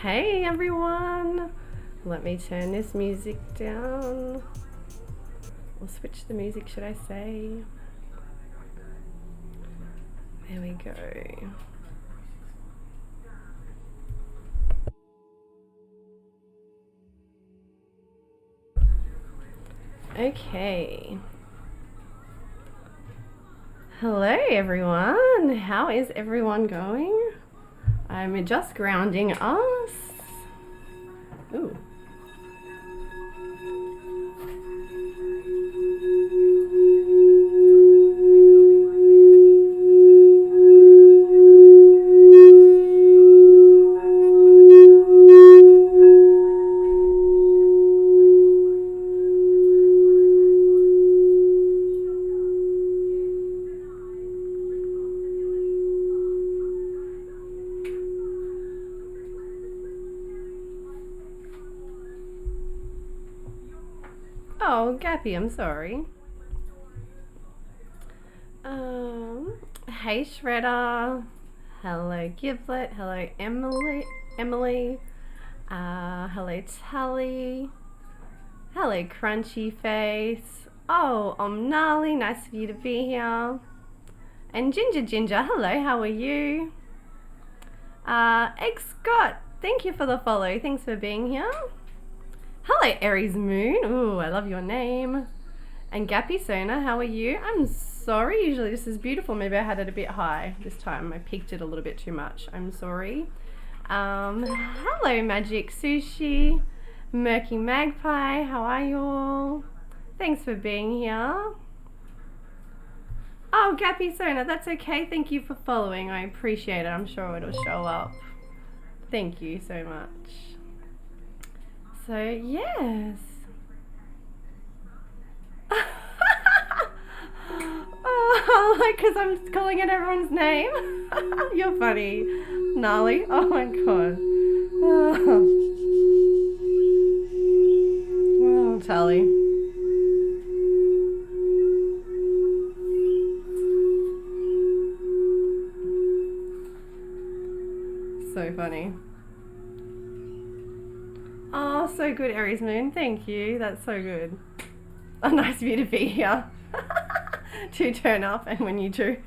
Hey everyone! Let me turn this music down. Or switch the music, should I say? There we go. Okay. Hello everyone! How is everyone going? I'm just grounding us. Ooh. Oh, Gappy, I'm sorry. Hey Shredder. Hello Giblet. Hello Emily. Hello Tully. Hello Crunchy Face. Oh, Omnali, nice for you to be here. And Ginger, hello, how are you? Egg Scott, thank you for the follow. Thanks for being here. Hello Aries Moon. Ooh, I love your name. And Gappy Sona, how are you? I'm sorry, usually this is beautiful. Maybe I had it a bit high this time. I peaked it a little bit too much. I'm sorry. Hello Magic Sushi. Murky Magpie, how are you all? Thanks for being here. Oh, Gappy Sona, that's okay. Thank you for following. I appreciate it. I'm sure it'll show up. Thank you so much. So, yes. Oh, like, because I'm calling it everyone's name. You're funny. Gnarly. Oh my god. Oh, Tally. So funny. Oh, so good, Aries Moon. Thank you. That's so good. Oh, nice of you to be here. To turn up, and when you do.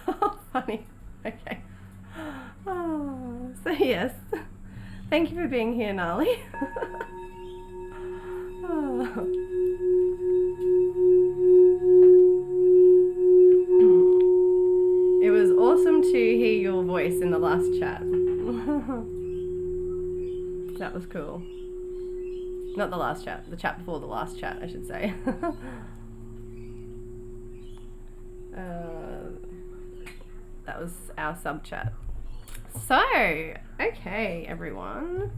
Oh, funny. Okay. Oh, so yes. Thank you for being here, Gnarly. Oh. It was awesome to hear your voice in the last chat. That was cool. Not the last chat, the chat before the last chat, I should say. That was our sub chat. So, okay, everyone.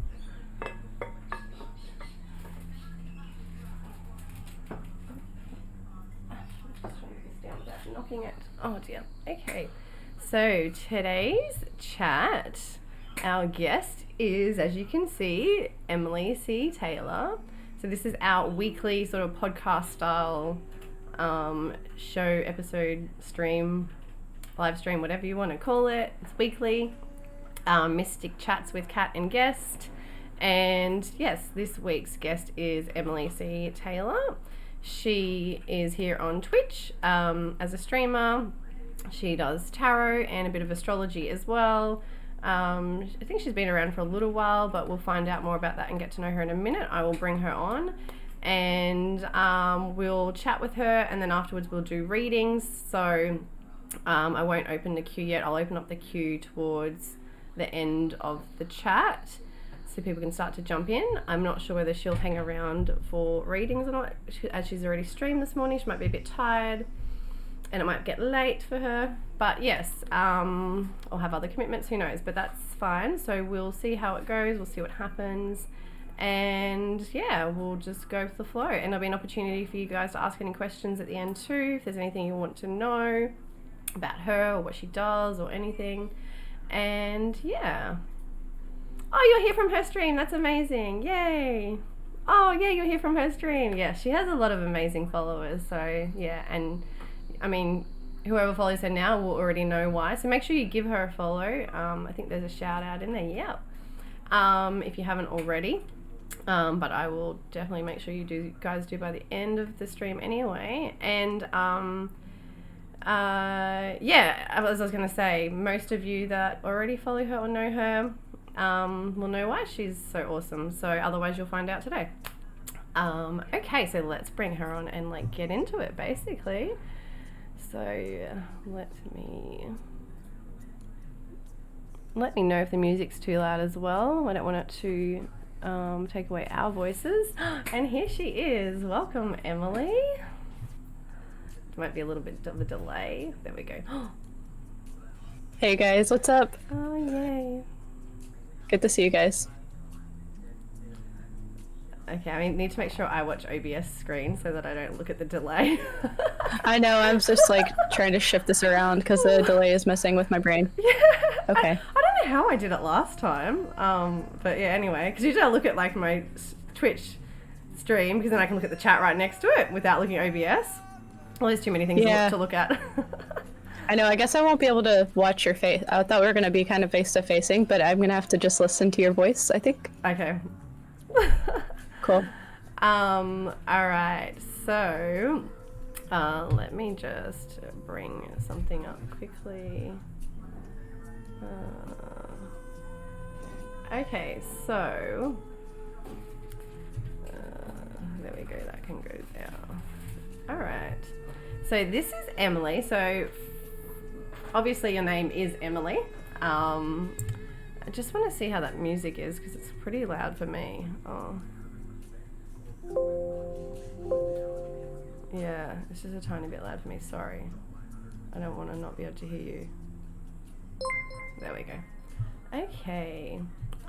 Knocking it. Oh dear. Okay. So today's chat, our guest is, as you can see, EmilyCTaylor. So this is our weekly sort of podcast style show, episode, stream, live stream, whatever you want to call it. It's weekly. Mystic chats with Kat and guest. And yes, this week's guest is EmilyCTaylor. She is here on Twitch as a streamer. She does tarot and a bit of astrology as well. I think she's been around for a little while, but we'll find out more about that and get to know her in a minute. I will bring her on and we'll chat with her, and then afterwards we'll do readings. So I won't open the queue yet. I'll open up the queue towards the end of the chat so people can start to jump in. I'm not sure whether she'll hang around for readings or not, as she's already streamed this morning. She might be a bit tired and it might get late for her, but yes, I'll have other commitments, who knows, but that's fine. So we'll see how it goes, we'll see what happens, and yeah, we'll just go with the flow. And there'll be an opportunity for you guys to ask any questions at the end too, if there's anything you want to know about her or what she does or anything. And yeah. Oh, you're here from her stream. That's amazing. Yay. Oh, yeah, you're here from her stream. Yeah, she has a lot of amazing followers. So, yeah, and I mean, whoever follows her now will already know why. So make sure you give her a follow. I think there's a shout out in there. Yeah. if you haven't already. But I will definitely make sure you guys do by the end of the stream anyway. And yeah, as I was going to say, most of you that already follow her or know her will know why she's so awesome. So otherwise you'll find out today. Okay, so let's bring her on and like get into it basically. So let me know if the music's too loud as well. I don't want it to take away our voices. And here she is. Welcome, Emily. There might be a little bit of a delay. There we go. Hey guys, what's up? Oh, yay. Good to see you guys. Okay, I need to make sure I watch OBS screen so that I don't look at the delay. I know, I'm just like trying to shift this around because the delay is messing with my brain. Yeah. Okay. I don't know how I did it last time. But yeah, anyway, because usually I look at like my Twitch stream because then I can look at the chat right next to it without looking at OBS. Well, there's too many things to look at. I know, I guess I won't be able to watch your face. I thought we were going to be kind of face-to-facing, but I'm going to have to just listen to your voice, I think. Okay. Cool. All right, so let me just bring something up quickly. Okay, so there we go, that can go there. All right, so this is Emily. So obviously your name is Emily. I just want to see how that music is because it's pretty loud for me. Oh. Yeah, it's just a tiny bit loud for me, sorry. I don't want to not be able to hear you. There we go. Okay.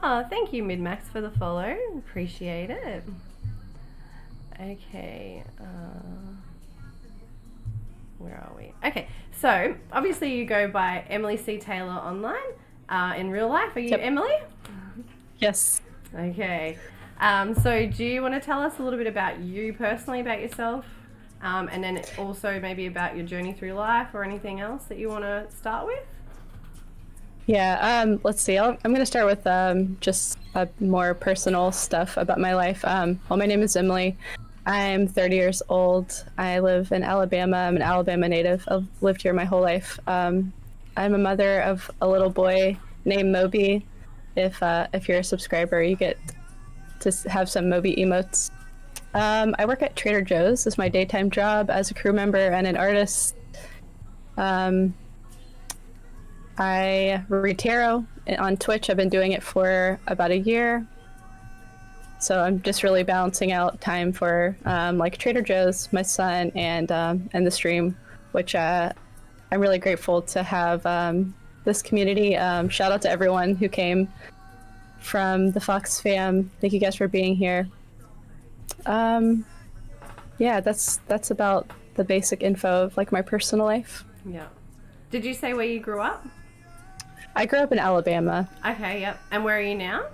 Oh, thank you, Midmax, for the follow. Appreciate it. Okay. Where are we? Okay, so obviously you go by EmilyCTaylor online. In real life, are you Emily? Yes. Okay. So do you want to tell us a little bit about you personally, about yourself, and then also maybe about your journey through life or anything else that you want to start with? Yeah, let's see. I'm going to start with just more personal stuff about my life. Well, my name is Emily. I'm 30 years old. I live in Alabama. I'm an Alabama native. I've lived here my whole life. I'm a mother of a little boy named Moby. If you're a subscriber, you get to have some Moby emotes. I work at Trader Joe's. This is my daytime job as a crew member and an artist. I read tarot on Twitch. I've been doing it for about a year. So I'm just really balancing out time for like Trader Joe's, my son, and the stream, which I'm really grateful to have this community. Shout out to everyone who came from the Fox fam. Thank you guys for being here. Yeah, that's about the basic info of like my personal life. Yeah. Did you say where you grew up? I grew up in Alabama. Okay, yep. And where are you now?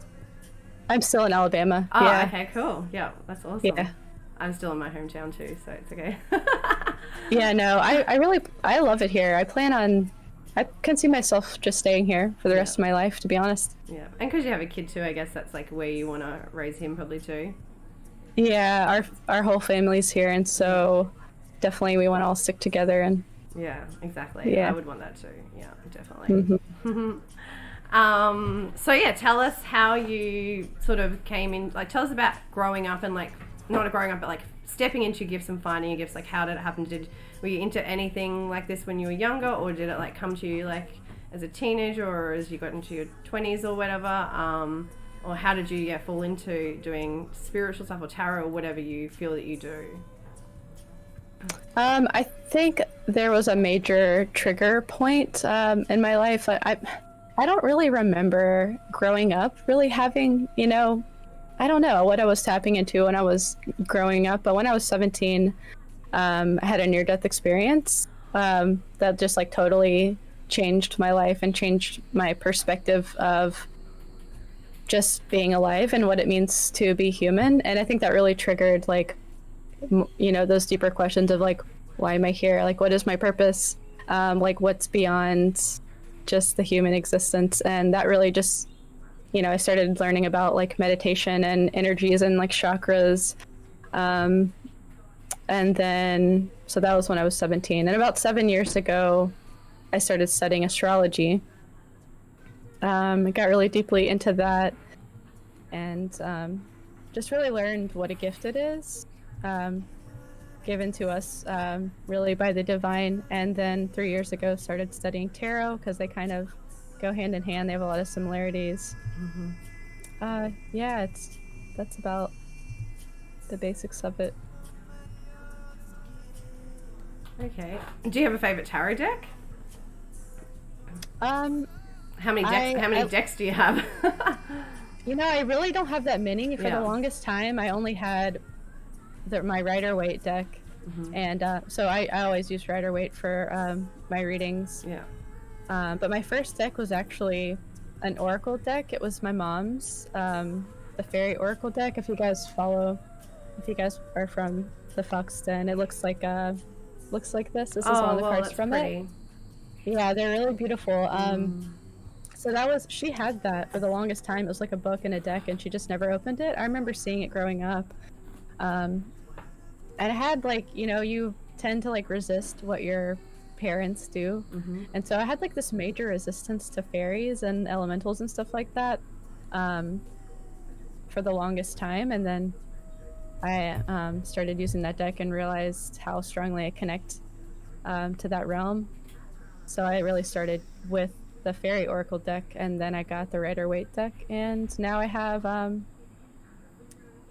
I'm still in Alabama. Oh, yeah. Okay, cool. Yeah, that's awesome. Yeah. I'm still in my hometown too, so it's okay. Yeah, no, I love it here. I can see myself just staying here for the rest of my life, to be honest. Yeah, and because you have a kid too, I guess that's like where you want to raise him probably too. Yeah, our whole family's here, and so definitely we want to all stick together. And yeah, exactly. Yeah. I would want that too. Yeah, definitely. So yeah, tell us how you sort of came in. Like, tell us about growing up and like not growing up, but like stepping into your gifts and finding your gifts. Like, how did it happen? Were you into anything like this when you were younger, or did it like come to you like as a teenager, or as you got into your 20s or whatever? Or how did you fall into doing spiritual stuff or tarot or whatever you feel that you do? I think there was a major trigger point in my life. I don't really remember growing up really having, I don't know what I was tapping into when I was growing up, but when I was 17, I had a near-death experience that just like totally changed my life and changed my perspective of just being alive and what it means to be human. And I think that really triggered like, those deeper questions of like, why am I here? Like, what is my purpose? Like, what's beyond just the human existence? And that really just I started learning about like meditation and energies and like chakras. And then, so that was when I was 17. And about 7 years ago, I started studying astrology. I got really deeply into that and just really learned what a gift it is, given to us really by the divine. And then 3 years ago, started studying tarot because they kind of go hand in hand. They have a lot of similarities. Yeah, that's about the basics of it. Okay. Do you have a favorite tarot deck? How many decks do you have? I really don't have that many. For Yeah. the longest time, I only had my Rider-Waite deck, and so I always use Rider-Waite for my readings. Yeah. But my first deck was actually an oracle deck. It was my mom's, the fairy oracle deck. If you guys are from the Foxton, it looks like this. This is one of the cards from it. Yeah, they're really beautiful. So she had that for the longest time. It was like a book and a deck, and she just never opened it. I remember seeing it growing up. And it had like, you tend to like resist what your parents do. And so I had like this major resistance to fairies and elementals and stuff like that for the longest time. And then I started using that deck and realized how strongly I connect to that realm. So I really started with the fairy oracle deck, and then I got the Rider-Waite deck, and now I have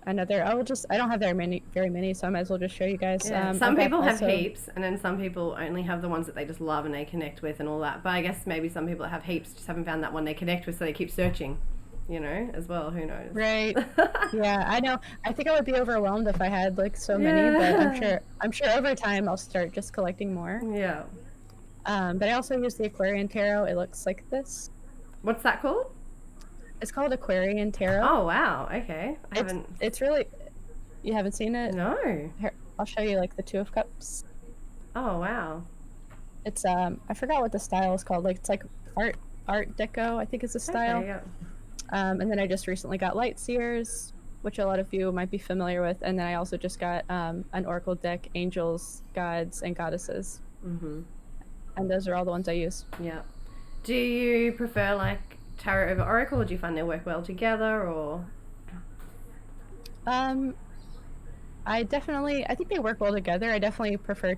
another. I don't have very many, so I might as well just show you guys. Yeah. Some people have heaps, and then some people only have the ones that they just love and they connect with and all that. But I guess maybe some people that have heaps just haven't found that one they connect with, so they keep searching, as well. Who knows? Right. Yeah, I know. I think I would be overwhelmed if I had like so many, but I'm sure over time I'll start just collecting more. Yeah. But I also use the Aquarian Tarot. It looks like this. What's that called? It's called Aquarian Tarot. Oh, wow. Okay. It's really... You haven't seen it? No. Here, I'll show you like the Two of Cups. Oh, wow. It's, I forgot what the style is called. Like, it's like art deco, I think is the style. Okay, yeah. And then I just recently got Light Seers, which a lot of you might be familiar with. And then I also just got an oracle deck, Angels, Gods, and Goddesses. And those are all the ones I use. Yeah. Do you prefer like tarot over oracle, or do you find they work well together, or? I think they work well together. I definitely prefer,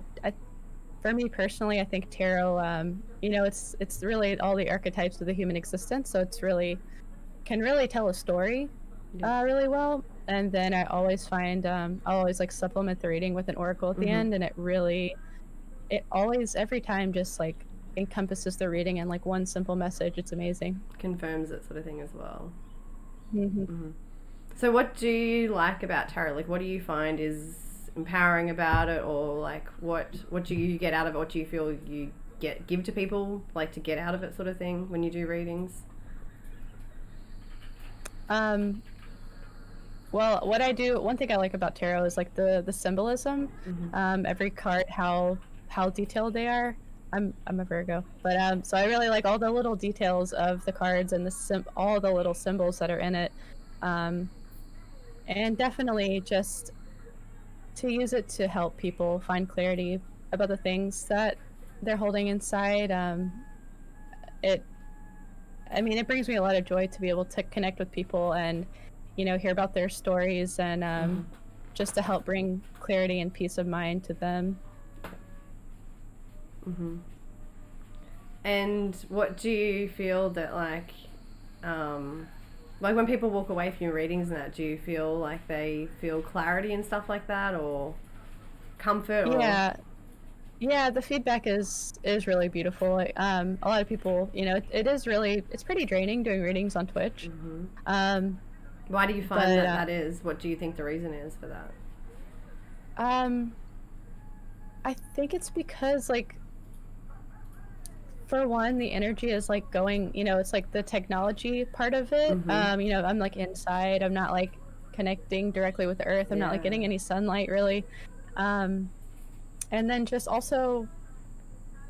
for me personally, I think tarot, it's really all the archetypes of the human existence. So can really tell a story really well. And then I always find, I'll always like supplement the reading with an oracle at the end, and it always, every time, just like encompasses the reading in like one simple message. It's amazing. Confirms it, sort of thing as well. So what do you like about tarot? Like, what do you find is empowering about it, or like what do you get out of it? What do you feel you give to people, like to get out of it, sort of thing, when you do readings? Well, what I do, one thing I like about tarot is like the symbolism. Every card, how detailed they are. I'm a Virgo, but so I really like all the little details of the cards and all the little symbols that are in it, and definitely just to use it to help people find clarity about the things that they're holding inside. It brings me a lot of joy to be able to connect with people and hear about their stories, and just to help bring clarity and peace of mind to them. And what do you feel that like when people walk away from your readings and that, do you feel like they feel clarity and stuff like that, or comfort? Yeah, the feedback is really beautiful. A lot of people, it's pretty draining doing readings on Twitch. Why do you find that is? What do you think the reason is for that? I think it's because, like, for one, the energy is like going, it's like the technology part of it. I'm like inside, I'm not like connecting directly with the earth. I'm not like getting any sunlight really. And then just also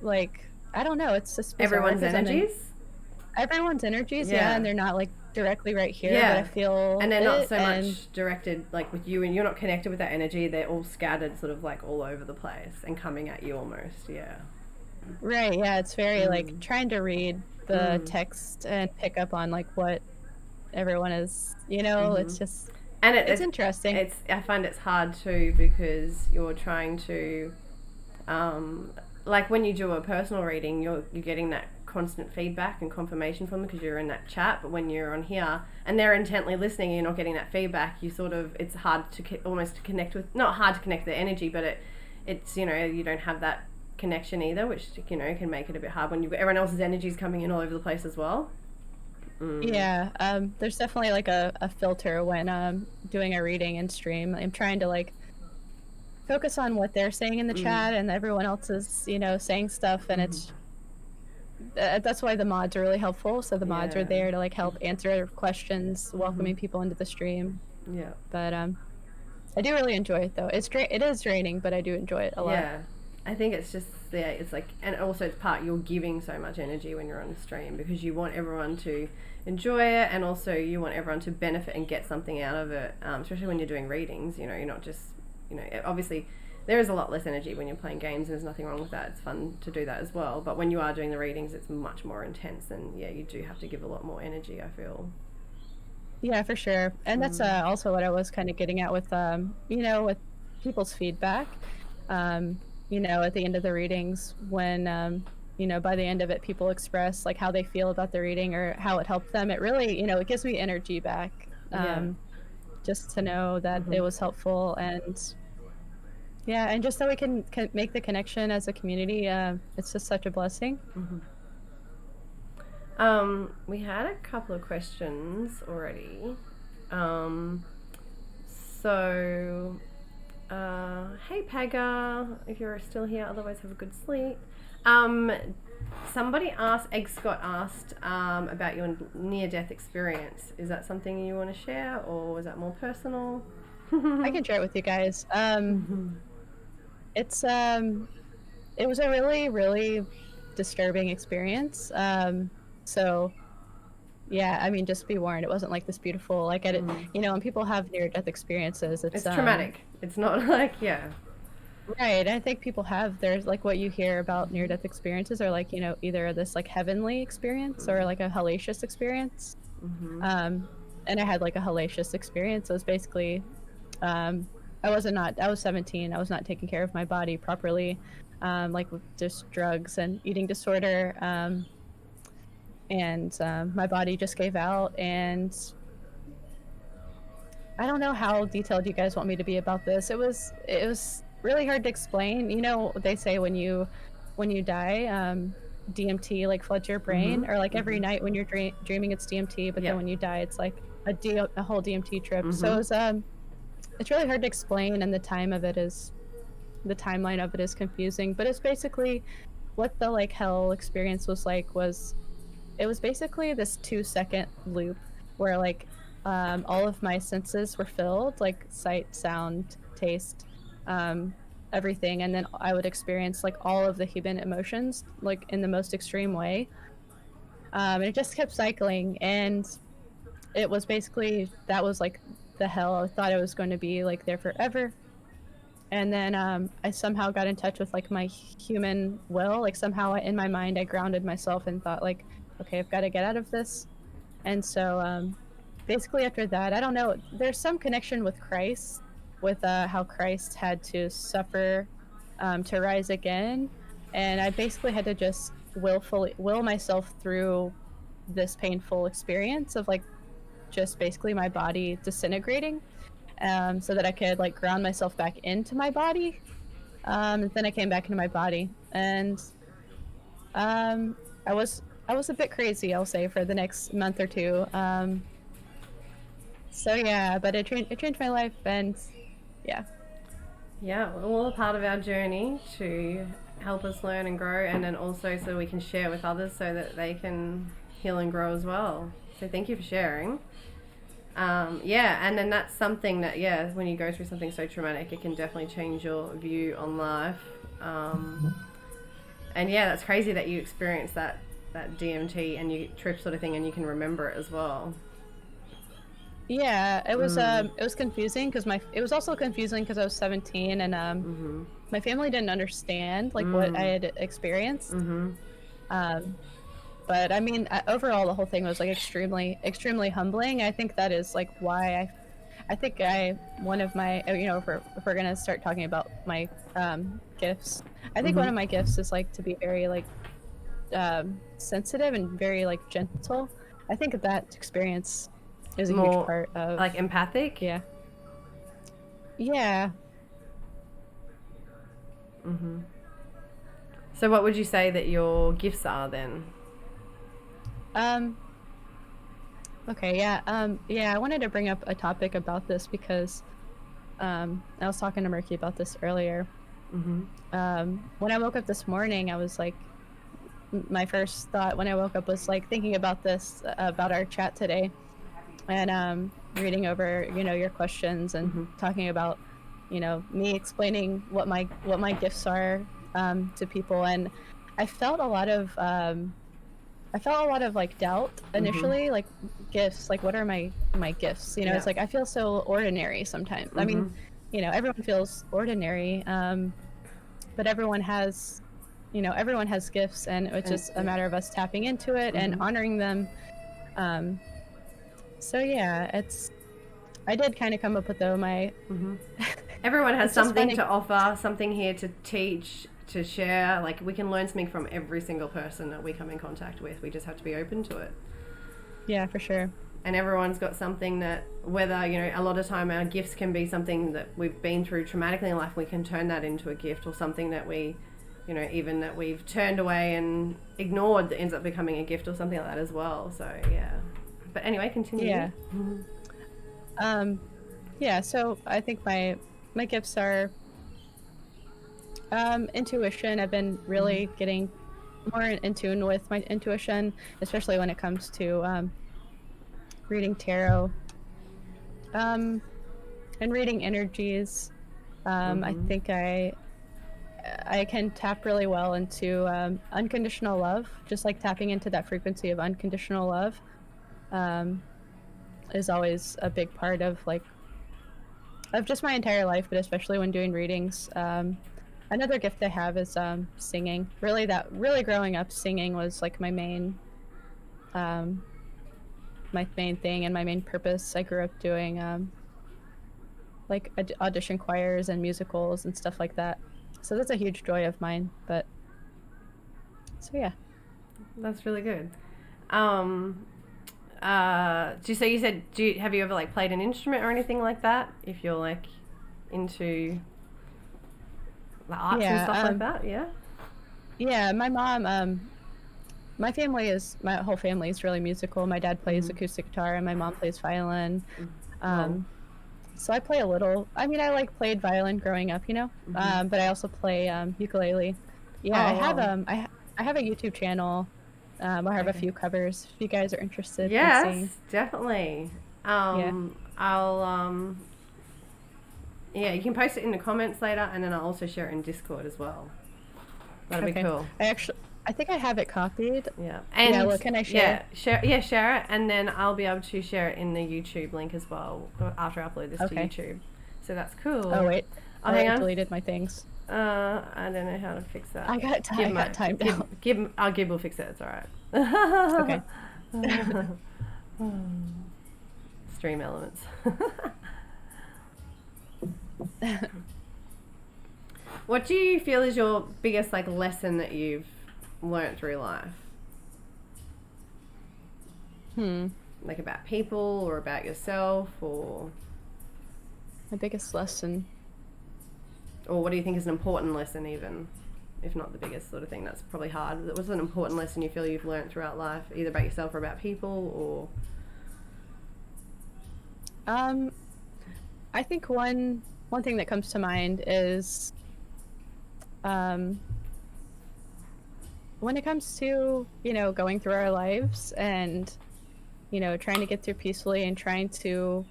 like, I don't know, it's just everyone's energies. everyone's energies, Yeah. and they're not like directly right here, Yeah. but I feel And they're not it, so and much directed like with you, and you're not connected with that energy. They're all scattered sort of like all over the place and coming at you almost. Yeah. right, yeah, it's very like trying to read the Mm. text and pick up on like what everyone is, it's just And it's interesting. it's I find it's hard too because you're trying to like when you do a personal reading, you're getting that constant feedback and confirmation from them because you're in that chat. But when you're on here and they're intently listening, and you're not getting that feedback. You sort of it's hard to almost to connect with, not hard to connect with their energy, but it's you don't have that connection either, which can make it a bit hard when everyone else's energy is coming in all over the place as well. Yeah, there's definitely like a filter when doing a reading in stream. I'm trying to like focus on what they're saying in the chat, and everyone else is saying stuff, and it's that's why the mods are really helpful. So the mods are there to like help answer questions, welcoming people into the stream. Yeah. But I do really enjoy it though. It is draining, but I do enjoy it a lot. Yeah. I think it's just it's like, and also it's part you're giving so much energy when you're on the stream because you want everyone to enjoy it, and also you want everyone to benefit and get something out of it, especially when you're doing readings. You're not just obviously there is a lot less energy when you're playing games, and there's nothing wrong with that. It's fun to do that as well, but when you are doing the readings, it's much more intense, and you do have to give a lot more energy, I feel. Yeah, for sure. And that's also what I was kind of getting at with with people's feedback. At the end of the readings, when by the end of it, people express like how they feel about the reading or how it helped them. It really, it gives me energy back. Just to know that it was helpful, and and just so we can make the connection as a community. It's just such a blessing. We had a couple of questions already. Hey Pega, if you're still here, otherwise have a good sleep. Somebody asked, Egg Scott asked about your near-death experience. Is that something you want to share, or is that more personal? I can share it with you guys. It's it was a really, really disturbing experience. So yeah, I mean, just be warned, it wasn't like this beautiful, like when people have near-death experiences, it's traumatic. It's not like, right. I think people there's like what you hear about near-death experiences are like, either this like heavenly experience or like a hellacious experience. And I had like a hellacious experience. It was basically, I was 17. I was not taking care of my body properly, like with just drugs and eating disorder. And my body just gave out, and I don't know how detailed you guys want me to be about this. It was really hard to explain. They say when you die, DMT like floods your brain, or like every night when you're dreaming it's DMT, but then when you die it's like a whole DMT trip. So it's really hard to explain, and the timeline of it is confusing. But it's basically what the like hell experience was like. It was basically this 2-second loop where like all of my senses were filled, like sight, sound, taste, everything, and then I would experience like all of the human emotions like in the most extreme way. And it just kept cycling, and it was basically that was like the hell. I thought I was going to be like there forever. And then I somehow got in touch with like my human will. Like somehow in my mind I grounded myself and thought like, okay, I've got to get out of this. And so basically after that, I don't know, there's some connection with Christ, with how Christ had to suffer to rise again. And I basically had to just will myself through this painful experience of like just basically my body disintegrating, so that I could like ground myself back into my body. And then I came back into my body, and I was a bit crazy, I'll say, for the next month or two. So yeah, but it changed my life, and yeah. Yeah, all a part of our journey to help us learn and grow, and then also so we can share with others so that they can heal and grow as well. So thank you for sharing. And then that's something that, when you go through something so traumatic, it can definitely change your view on life. And that's crazy that you experienced that that DMT and you trip sort of thing, and you can remember it as well. Yeah, it was confusing because it was also confusing because I was 17 and my family didn't understand like what I had experienced. But I mean, overall, the whole thing was like extremely humbling. I think that is like why I think one of my, if we're gonna start talking about my gifts, I think one of my gifts is like to be very like sensitive and very like gentle. I think that experience is a huge part of like empathic. Yeah. Yeah. So what would you say that your gifts are then? Okay, yeah. I wanted to bring up a topic about this because I was talking to Murky about this earlier. When I woke up this morning, I was like, my first thought when I woke up was like thinking about this, about our chat today, and reading over, your questions and talking about, me explaining what my gifts are to people, and I felt a lot of like doubt initially, like gifts, like what are my gifts? It's like I feel so ordinary sometimes. I mean, everyone feels ordinary, but everyone has gifts, and it's just a matter of us tapping into it and honoring them. So yeah, I did kind of come up with though my. Everyone has something to offer, something here to teach, to share. Like we can learn something from every single person that we come in contact with. We just have to be open to it. Yeah, for sure. And everyone's got something that, whether, a lot of time our gifts can be something that we've been through traumatically in life, we can turn that into a gift, or something that we, even that we've turned away and ignored that ends up becoming a gift or something like that as well. So, yeah. But anyway, continue. Yeah. Yeah, so I think my gifts are intuition. I've been really getting more in tune with my intuition, especially when it comes to reading tarot and reading energies. I think I can tap really well into unconditional love, just like tapping into that frequency of unconditional love is always a big part of just my entire life, but especially when doing readings. Another gift I have is singing. Really growing up, singing was like my main thing and my main purpose. I grew up doing like audition choirs and musicals and stuff like that. So that's a huge joy of mine. But so yeah, that's really good. Have you ever like played an instrument or anything like that? If you're like into the arts and stuff like that, yeah. Yeah, my mom, my whole family is really musical. My dad plays acoustic guitar and my mom plays violin. So I play a little. I mean, I played violin growing up, but I also play ukulele. Yeah, I have a YouTube channel. I have a few covers if you guys are interested. Yes, definitely. You can post it in the comments later, and then I'll also share it in Discord as well. That'd be cool. I think I have it copied. Yeah. And can I share? Share it, and then I'll be able to share it in the YouTube link as well after I upload this to YouTube. So that's cool. Oh wait, hang on. Deleted my things. I don't know how to fix that. I got timed out. Gib will fix it. It's all right. Okay. Stream elements. What do you feel is your biggest lesson that you've learned through life? Like about people or about yourself, or my biggest lesson. Or what do you think is an important lesson, even if not the biggest sort of thing? That's probably hard. What's an important lesson you feel you've learned throughout life, either about yourself or about people, or? I think one thing that comes to mind is when it comes to, going through our lives and, trying to get through peacefully and trying to,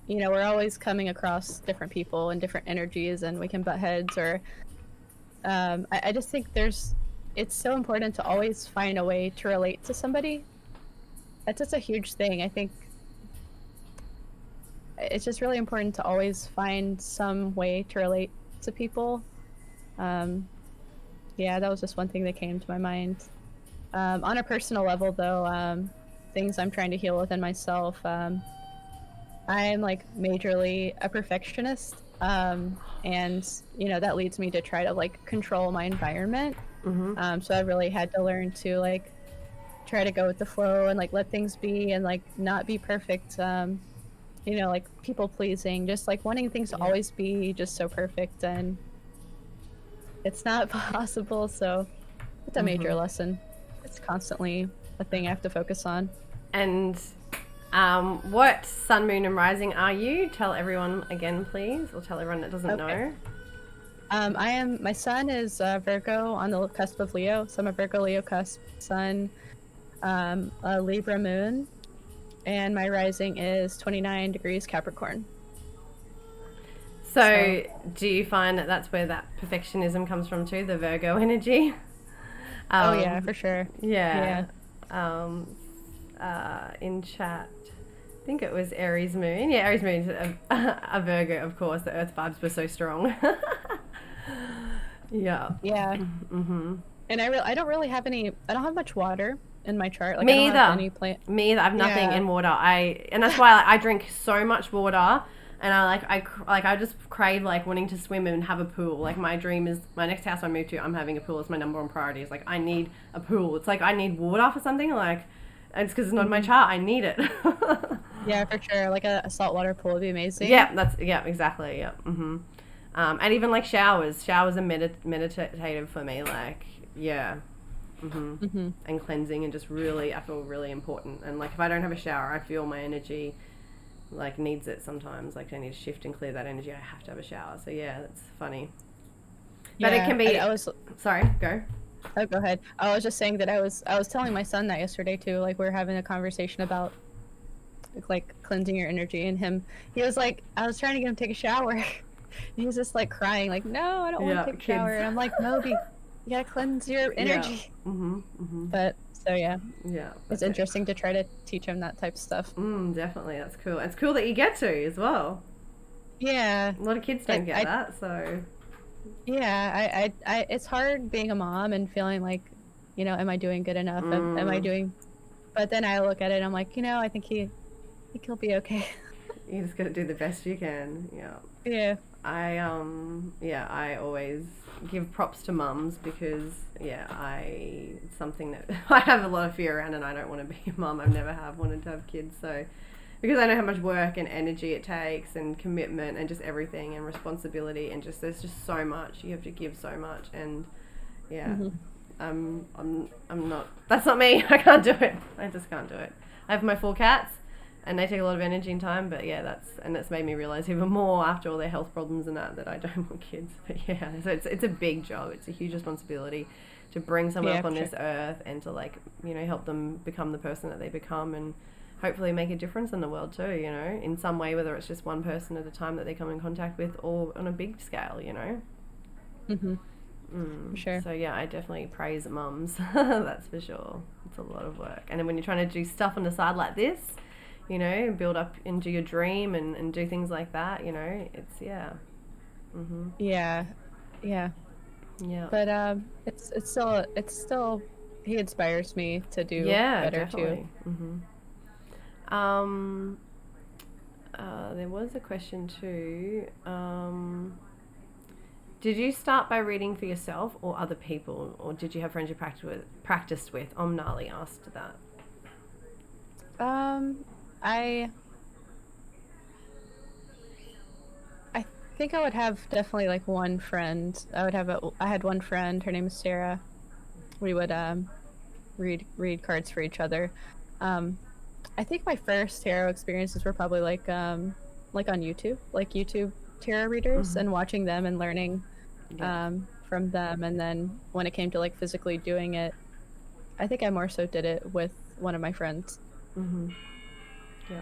we're always coming across different people and different energies, and we can butt heads, or I just think there's it's so important to always find a way to relate to somebody. That's just a huge thing. I think it's just really important to always find some way to relate to people. Yeah, that was just one thing that came to my mind. On a personal level, though, things I'm trying to heal within myself. I'm like majorly a perfectionist, and that leads me to try to like control my environment. So I really had to learn to like try to go with the flow and like let things be and like not be perfect. Like people pleasing, just like wanting things to always be just so perfect, and it's not possible. So it's a major lesson. It's constantly a thing I have to focus on. And what sun, moon, and rising are you? Tell everyone again, please, or tell everyone that doesn't know. My sun is Virgo on the cusp of Leo, so I'm a Virgo Leo cusp sun, a Libra moon, and my rising is 29 degrees Capricorn. So do you find that that's where that perfectionism comes from too, the Virgo energy? Oh yeah, for sure. Yeah. In chat, I think it was Aries moon. Yeah, Aries moon is a Virgo, of course. The earth vibes were so strong. Yeah. And I don't really have any. I don't have much water in my chart. Like, Me I don't either. have any plant. Me either. I have nothing in water. And that's why I drink so much water. And I just crave like wanting to swim and have a pool. Like my dream is my next house I move to, I'm having a pool. It's my number one priority. It's like I need a pool. It's like I need water for something. Like, and it's because it's not in my chart. I need it. Yeah, for sure. Like a saltwater pool would be amazing. Yeah, exactly. Yeah. And even like showers. Showers are meditative for me. Like, yeah. And cleansing, and just really, I feel really important. And like if I don't have a shower, I feel my energy like needs it sometimes. Like I need to shift and clear that energy. I have to have a shower. So yeah, that's funny. But it can be. Sorry, go. Oh, go ahead. I was just saying that I was telling my son that yesterday too. Like we were having a conversation about like cleansing your energy, and he was like, I was trying to get him to take a shower. He was just like crying, like, no, I don't want to take a shower. And I'm like, Moby, you gotta cleanse your energy. But so yeah, it's interesting to try to teach him that type of stuff. Definitely, that's cool. It's cool that you get to as well. Yeah, a lot of kids don't get that. So yeah, I it's hard being a mom and feeling like, am I doing good enough? Am I doing? But then I look at it and I'm like, I think he'll be okay. You just gotta do the best you can. Yeah. I always give props to mums because it's something that I have a lot of fear around, and I don't want to be a mum. I've never wanted to have kids, so because I know how much work and energy it takes, and commitment, and just everything, and responsibility, and just there's just so much you have to give, so much, and I'm not. That's not me. I can't do it. I just can't do it. I have my 4 cats. And they take a lot of energy and time, but that's made me realize even more after all their health problems and that I don't want kids. But yeah, so it's a big job. It's a huge responsibility to bring someone up on this earth and to like, help them become the person that they become, and hopefully make a difference in the world too, in some way, whether it's just one person at a time that they come in contact with or on a big scale, Sure. So yeah, I definitely praise mums. That's for sure. It's a lot of work. And then when you're trying to do stuff on the side like this, build up into your dream and do things like that, it's Yeah. But it's still he inspires me to do better definitely. too. There was a question too. Did you start by reading for yourself or other people, or did you have friends you practiced with? Omnali asked that. I think I would have definitely like one friend. I had one friend, her name is Sarah. We would read cards for each other. I think my first tarot experiences were probably like on YouTube, like YouTube tarot readers, and watching them and learning from them. And then when it came to like physically doing it, I think I more so did it with one of my friends. Yeah.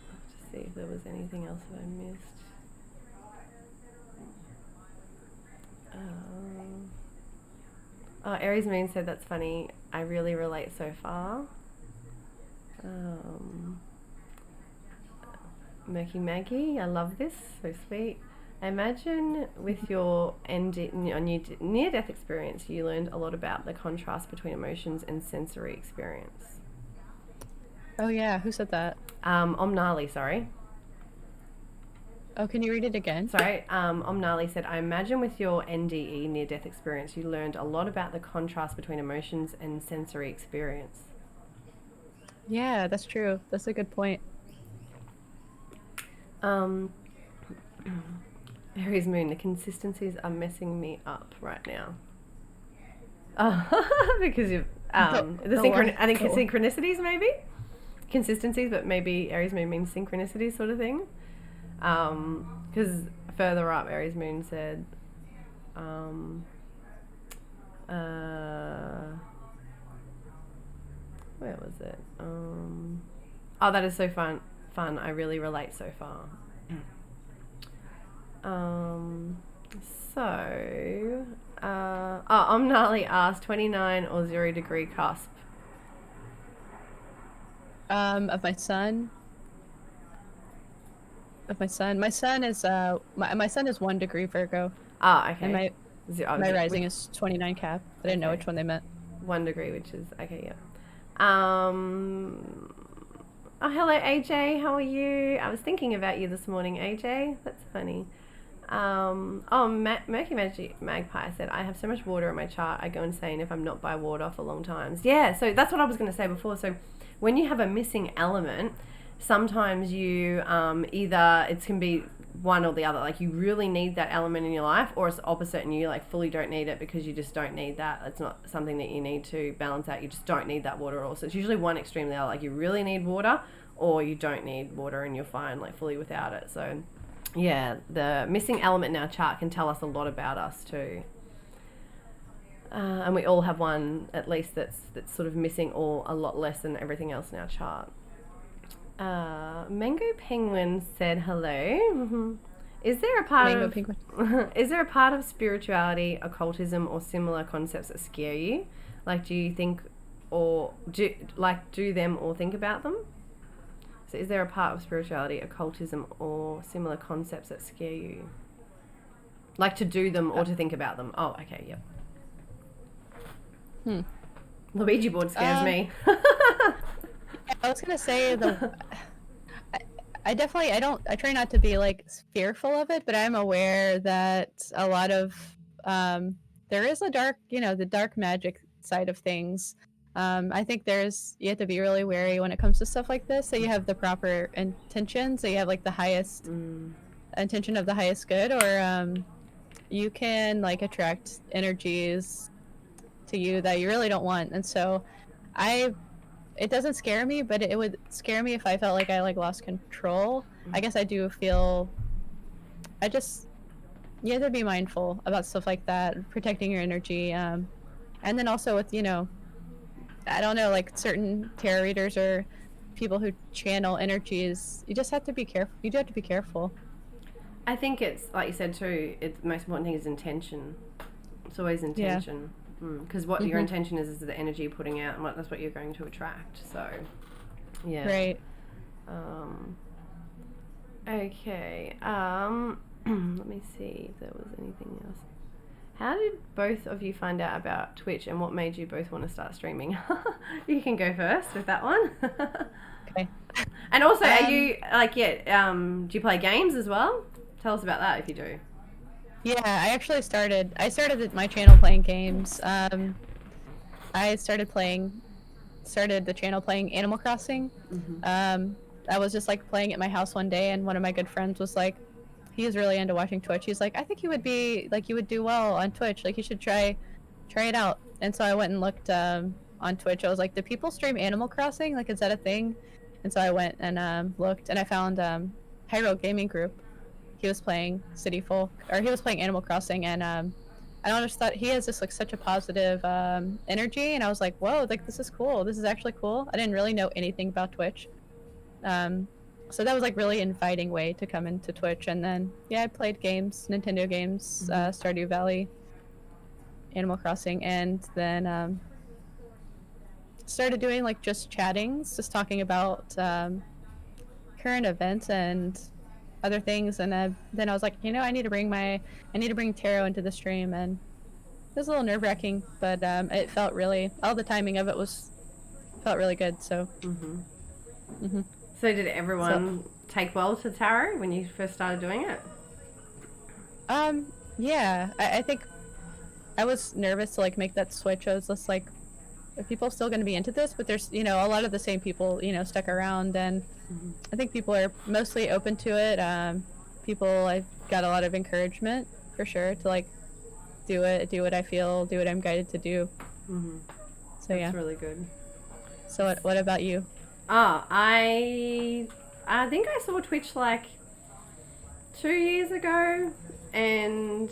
Let's see if there was anything else that I missed. Aries Moon said that's funny. I really relate so far. Murky Maggie, I love this. So sweet. I imagine with your near-death experience, you learned a lot about the contrast between emotions and sensory experience. Oh yeah, who said that? Omnali, sorry. Oh, can you read it again? Sorry, Omnali said, I imagine with your NDE, near-death experience, you learned a lot about the contrast between emotions and sensory experience. Yeah, that's true. That's a good point. Aries Moon, the consistencies are messing me up right now. Because you've, I think synchronicities maybe? Consistencies, but maybe Aries Moon means synchronicities sort of thing. Because further up, Aries Moon said, where was it? Oh, that is so fun. I really relate so far. Omnali asked 29 or 0 degree cusp. Of my sun. My sun is my sun is 1 degree Virgo. Ah, okay. And my rising is 29 Cap. I didn't know which one they meant. 1 degree, which is okay. Yeah. Oh, hello, AJ. How are you? I was thinking about you this morning, AJ. That's funny. Murky Magpie said, I have so much water in my chart, I go insane if I'm not by water for long times. Yeah, so that's what I was going to say before. So when you have a missing element, sometimes you either it can be one or the other. Like you really need that element in your life, or it's the opposite and you like fully don't need it because you just don't need that. It's not something that you need to balance out. You just don't need that water at all. So it's usually one extreme or the other. Like you really need water or you don't need water and you're fine like fully without it. So yeah, the missing element in our chart can tell us a lot about us too. And we all have one at least that's sort of missing or a lot less than everything else in our chart. Mango Penguin said hello. Mm-hmm. Is there a part of spirituality, occultism, or similar concepts that scare you? Like, do them or think about them? So, is there a part of spirituality, occultism, or similar concepts that scare you? Like to do them or to think about them? Oh, okay, yep. Luigi board scares me. I was gonna say I try not to be like fearful of it, but I'm aware that a lot of there is a dark, the dark magic side of things. I think you have to be really wary when it comes to stuff like this. So you have the proper intention, so you have like the highest intention of the highest good, or you can like attract energies to you that you really don't want. And so it doesn't scare me, but it would scare me if I felt like I like lost control. I guess I do feel you have to be mindful about stuff like that, protecting your energy. And then also with, I don't know, like certain tarot readers or people who channel energies, you just have to be careful. You do have to be careful. I think it's, like you said too, the most important thing is intention. It's always intention. Because what your intention is the energy you're putting out, and that's what you're going to attract. So, yeah. Right. Okay. Let me see if there was anything else. How did both of you find out about Twitch, and what made you both want to start streaming? You can go first with that one. Okay. And also, are you do you play games as well? Tell us about that if you do. Yeah, I started my channel playing games. I started the channel playing Animal Crossing. I was just like playing at my house one day, and one of my good friends was like, he was really into watching Twitch. He's like, I think you would do well on Twitch. Like you should try it out. And so I went and looked on Twitch. I was like, do people stream Animal Crossing? Like, is that a thing? And so I went and looked, and I found Hyrule Gaming Group. He was playing he was playing Animal Crossing, and I just thought he has this like such a positive energy, and I was like, whoa, like this is cool. This is actually cool. I didn't really know anything about Twitch, so that was like really inviting way to come into Twitch. And then I played games, Nintendo games, Stardew Valley, Animal Crossing, and then started doing like just chattings, just talking about current events and other things. And then I was like, I need to bring tarot into the stream, and it was a little nerve wracking, but it felt really, all the timing of it felt really good. So. So did everyone take well to tarot when you first started doing it? Yeah, I think I was nervous to like make that switch. I was just like, are people still going to be into this? But there's, a lot of the same people, stuck around, and I think people are mostly open to it. I've got a lot of encouragement for sure to like do what I feel, do what I'm guided to do. So That's really good. So what about you? Oh, I think I saw Twitch like 2 years ago, and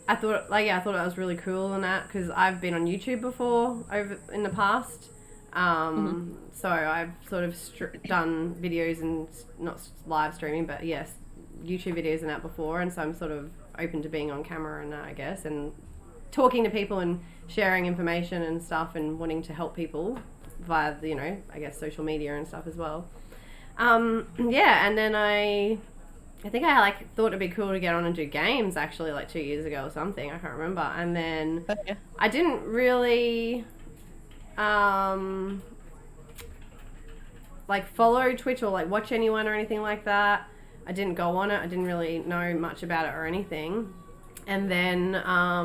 I thought that was really cool and that, because I've been on YouTube before over in the past. So I've sort of done videos and not live streaming, but yes, YouTube videos and that before, and so I'm sort of open to being on camera and that, I guess, and talking to people and sharing information and stuff and wanting to help people via the, I guess social media and stuff as well. Yeah, and then I think I like thought it'd be cool to get on and do games actually like 2 years ago or something. I can't remember. And then I didn't really like follow Twitch or like watch anyone or anything like that. I didn't go on it. I didn't really know much about it or anything. And then I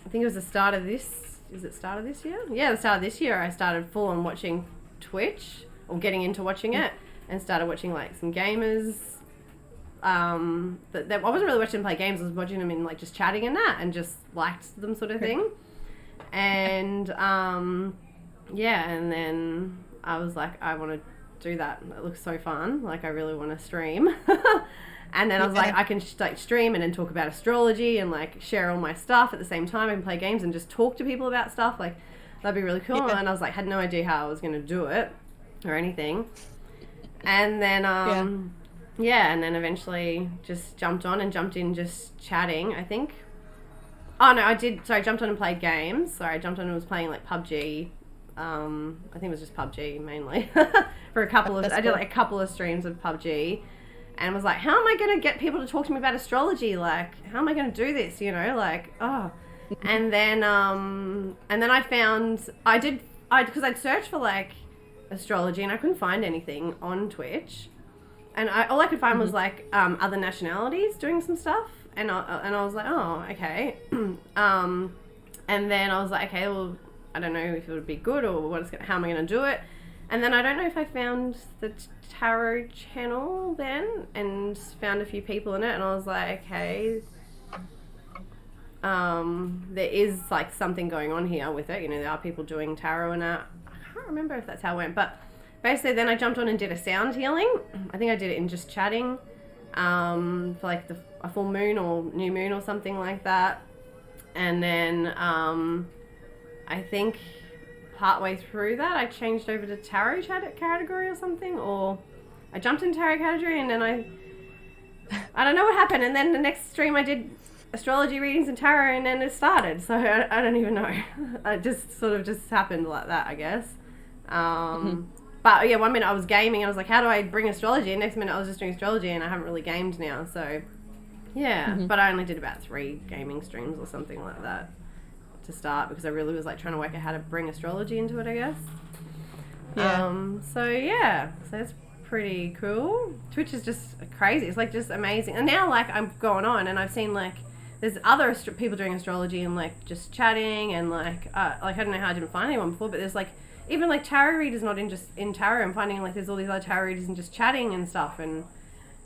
think it was the start of this. Is it start of this year? Yeah, the start of this year I started full on watching Twitch, or getting into watching it, and started watching like some gamers. I wasn't really watching them play games. I was watching them in like just chatting and that, and just liked them sort of thing. And yeah, and then I was like, I want to do that. It looks so fun. Like I really want to stream. And then I was like, I can like stream and then talk about astrology and like share all my stuff at the same time and play games and just talk to people about stuff. Like that'd be really cool. And I was like, had no idea how I was going to do it or anything. And then and then eventually just jumped in just chatting, I think. Oh no, I jumped on and played games. Sorry, I jumped on and was playing like PUBG. I think it was just PUBG mainly for I did like a couple of streams of PUBG. And was like, how am I going to get people to talk to me about astrology? Like, how am I going to do this? Like, oh. And then I found, because I'd searched for like astrology and I couldn't find anything on Twitch. And all I could find was like other nationalities doing some stuff. And I was like, oh, okay. And then I was like, okay, well, I don't know if it would be good or how am I going to do it? And then I don't know if I found the tarot channel then and found a few people in it, and I was like, okay, there is like something going on here with it. There are people doing tarot and that. I can't remember if that's how it went, but basically then I jumped on and did a sound healing. I think I did it in just chatting for like a full moon or new moon or something like that. And then I think partway through that I changed over to tarot category or something, or I jumped in tarot category, and then I don't know what happened, and then the next stream I did astrology readings and tarot, and then it started, so I don't even know. It just sort of just happened like that, I guess. But yeah, 1 minute I was gaming, I was like, how do I bring astrology, and next minute I was just doing astrology, and I haven't really gamed now, so yeah. But I only did about 3 gaming streams or something like that to start, because I really was like trying to work out how to bring astrology into it, I guess. So it's pretty cool. Twitch is just crazy. It's like just amazing. And now like I'm going on and I've seen like there's other people doing astrology and like just chatting and like I don't know how I didn't find anyone before, but there's like even like tarot readers not in tarot. I'm finding like there's all these other tarot readers and just chatting and stuff, and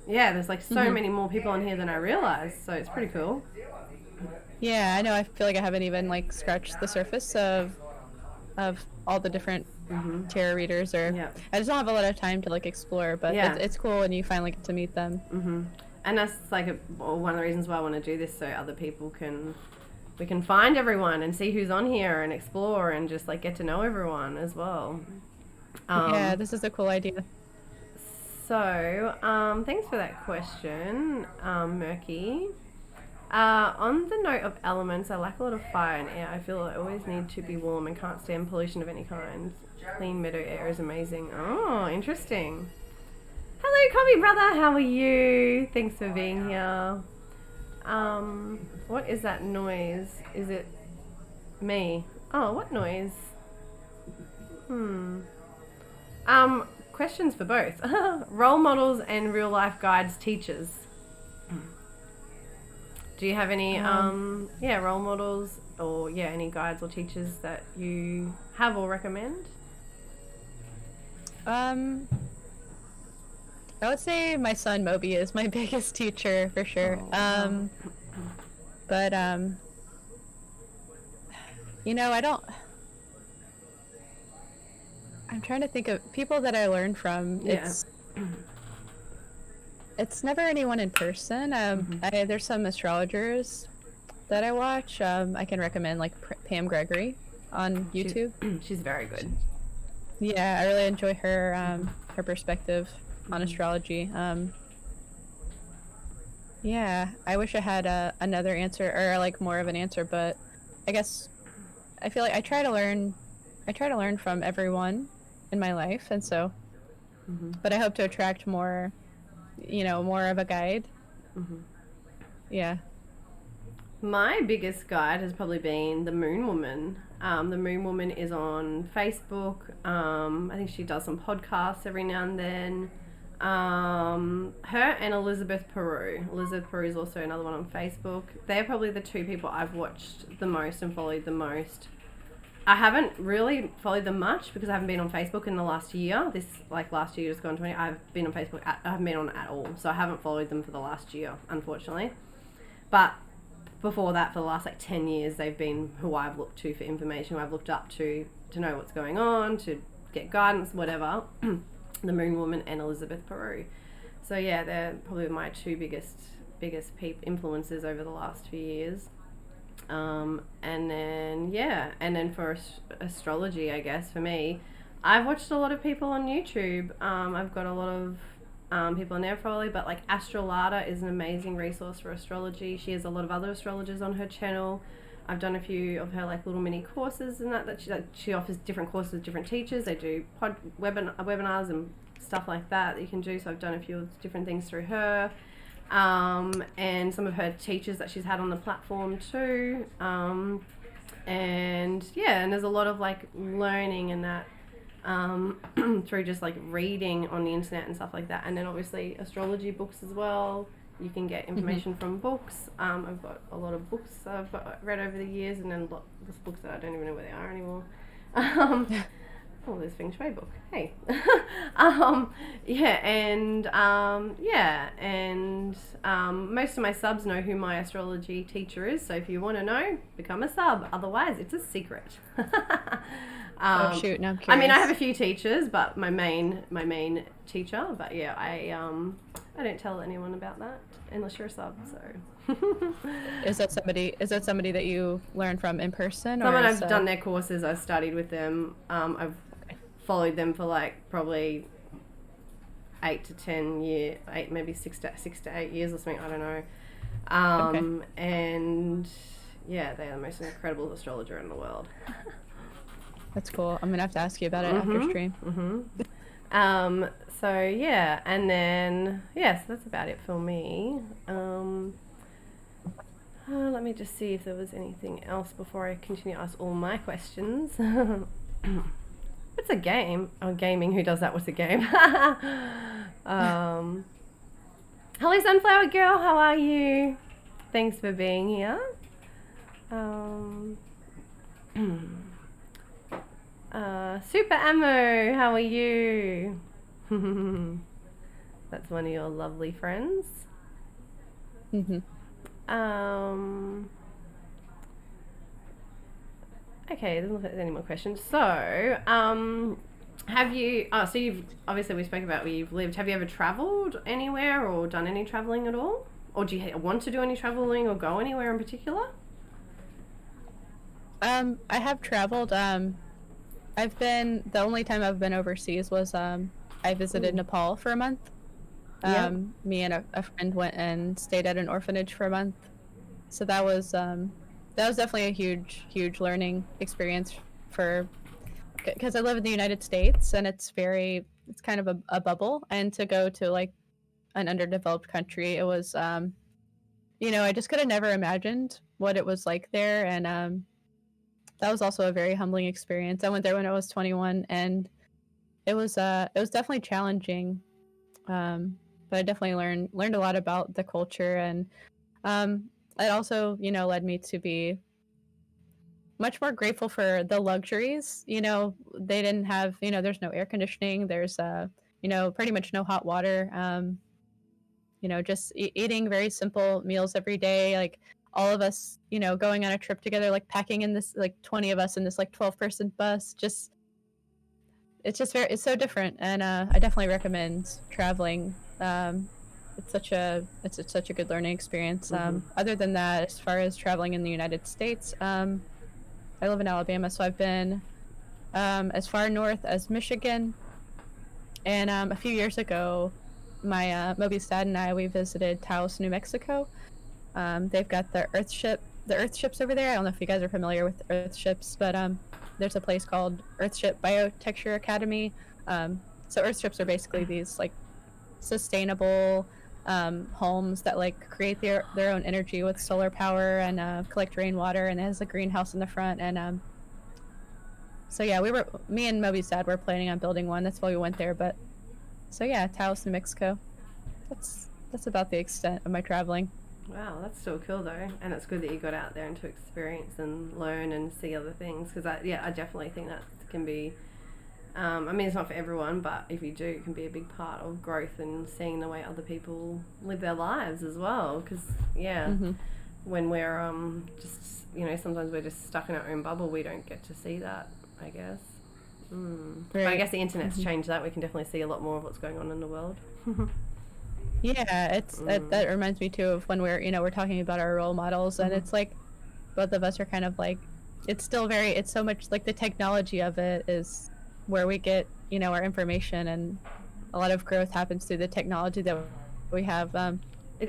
yeah, there's like so many more people on here than I realized, so it's pretty cool. Yeah, I know. I feel like I haven't even like scratched the surface of all the different tarot readers, or I just don't have a lot of time to like explore. But it's cool when you finally get to meet them. And that's like one of the reasons why I want to do this, so other people we can find everyone and see who's on here and explore and just like get to know everyone as well. Yeah, this is a cool idea. So, thanks for that question, Murky. On the note of elements, I lack a lot of fire and air. I feel I always need to be warm and can't stand pollution of any kind. Clean meadow air is amazing. Oh, interesting. Hello, Coffee Brother. How are you? Thanks for being here. What is that noise? Is it me? Oh, what noise? Questions for both. Role models and real life guides, teachers. Do you have any, role models or, any guides or teachers that you have or recommend? I would say my son Moby is my biggest teacher for sure. But I'm trying to think of people that I learned from. It's never anyone in person. There's some astrologers that I watch. I can recommend like Pam Gregory on YouTube. She's very good. Yeah, I really enjoy her her perspective on astrology. Yeah, I wish I had another answer or like more of an answer, but I guess I feel like I try to learn from everyone in my life, and so but I hope to attract more more of a guide. Yeah. My biggest guide has probably been the Moon Woman. The Moon Woman is on Facebook. I think she does some podcasts every now and then. Her and Elizabeth Peru. Elizabeth Peru is also another one on Facebook. They're probably the two people I've watched the most and followed the most. I haven't really followed them much because I haven't been on Facebook in the last year. Last year just gone 20. I've been on Facebook. I haven't been on it at all, so I haven't followed them for the last year, unfortunately. But before that, for the last 10 years, they've been who I've looked to for information, who I've looked up to know what's going on, to get guidance, whatever. The Moon Woman and Elizabeth Peru. So yeah, they're probably my two biggest influences over the last few years. And then for astrology, I guess for me, I've watched a lot of people on YouTube. I've got a lot of people on there probably, but like Astrolata is an amazing resource for astrology. She has a lot of other astrologers on her channel. I've done a few of her like little mini courses and that she offers different courses with different teachers. They do webinars and stuff like that you can do. So I've done a few different things through her. And some of her teachers that she's had on the platform too. And there's a lot of like learning and that through just like reading on the internet and stuff like that. And then obviously astrology books as well. You can get information from books. I've got a lot of books I've read over the years, and then lots of books that I don't even know where they are anymore. There's Feng Shui book. Hey. Most of my subs know who my astrology teacher is, so if you want to know, become a sub. Otherwise, it's a secret. Oh shoot, no, I'm curious. I mean, I have a few teachers, but my main teacher, but yeah, I don't tell anyone about that unless you're a sub, so. Is that somebody that you learn from in person? Someone I've done their courses, I've studied with them. I've followed them for like probably 8 to 10 years, maybe 6 to 8 years or something, I don't know. And yeah, they are the most incredible astrologer in the world. That's cool. I'm gonna have to ask you about it after stream. So yeah, and then so that's about it for me. Let me just see if there was anything else before I continue to ask all my questions. What's a game? Oh, gaming. Who does that? What's a game? Hello, Sunflower Girl. How are you? Thanks for being here. Super Ammo, how are you? That's one of your lovely friends. Okay, doesn't look like there's any more questions. So, have you, so you've, obviously we spoke about where you've lived. Have you ever travelled anywhere or done any travelling at all? Or do you want to do any travelling or go anywhere in particular? I have traveled. The only time I've been overseas was, I visited Nepal for a month. Me and a friend went and stayed at an orphanage for a month. So that was definitely a huge learning experience for because I live in the United States and it's kind of a bubble, and to go to like an underdeveloped country, it was I just could have never imagined what it was like there, and that was also a very humbling experience. I went there when I was 21, and it was definitely challenging, but I definitely learned a lot about the culture, and um, it also led me to be much more grateful for the luxuries. They didn't have, there's no air conditioning. There's, pretty much no hot water. Just eating very simple meals every day. Like all of us, going on a trip together, like packing in this, like 20 of us in this like 12-person bus. It's so different. And I definitely recommend traveling. It's such a good learning experience. Other than that, as far as traveling in the United States, I live in Alabama, so I've been as far north as Michigan. And a few years ago, my Moby's dad and we visited Taos, New Mexico. They've got the Earthships over there. I don't know if you guys are familiar with Earthships, but there's a place called Earthship Biotecture Academy. So Earthships are basically these like sustainable homes that like create their own energy with solar power and collect rainwater, and it has a greenhouse in the front. And so yeah, me and Moby's dad were planning on building one. That's why we went there. But so yeah, Taos, New Mexico. That's about the extent of my traveling. Wow, that's still cool though, and it's good that you got out there and to experience and learn and see other things, because I definitely think that can be I mean, it's not for everyone, but if you do, it can be a big part of growth and seeing the way other people live their lives as well. Because, when we're just, sometimes we're just stuck in our own bubble, we don't get to see that, I guess. Right. But I guess the internet's changed that. We can definitely see a lot more of what's going on in the world. Yeah, that reminds me too of when we're talking about our role models, and it's like both of us are kind of like, it's so much like the technology of it is where we get our information, and a lot of growth happens through the technology that we have. I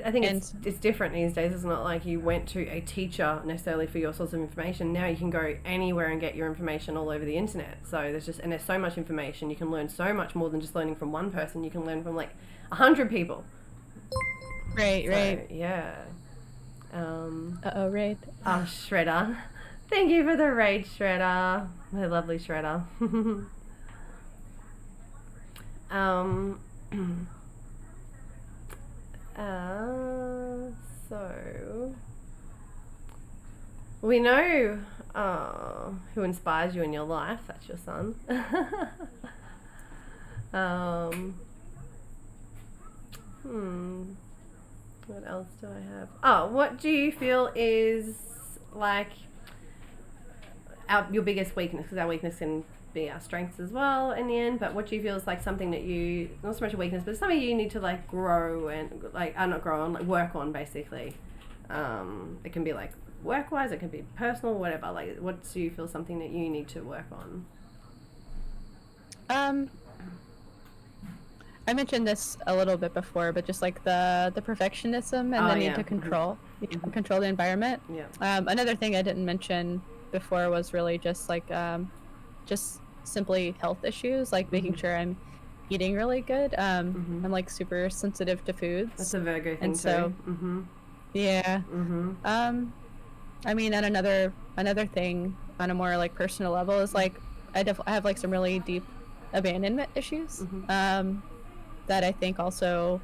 think it's different these days. It's not like you went to a teacher necessarily for your source of information. Now you can go anywhere and get your information all over the internet. So there's so much information. You can learn so much more than just learning from one person. You can learn from like 100 people. Right. Yeah. Raid. Oh, Shredder. Thank you for the raid, Shredder. My lovely Shredder. So we know who inspires you in your life. That's your son. What else do I have? Oh, what do you feel is like your biggest weakness? Because our weakness can be our strengths as well in the end, but what do you feel is like something that you, not so much a weakness, but something you need to like grow and like, not grow on, like work on basically. It can be like work-wise, it can be personal, whatever. Like, what do you feel something that you need to work on? I mentioned this a little bit before, but just like the perfectionism and the need to control the environment. Yeah. Another thing I didn't mention before was really just like just simply health issues, like making sure I'm eating really good. I'm like super sensitive to foods. That's a Virgo thing, and so yeah. I mean, and another thing on a more like personal level is like I have like some really deep abandonment issues that I think also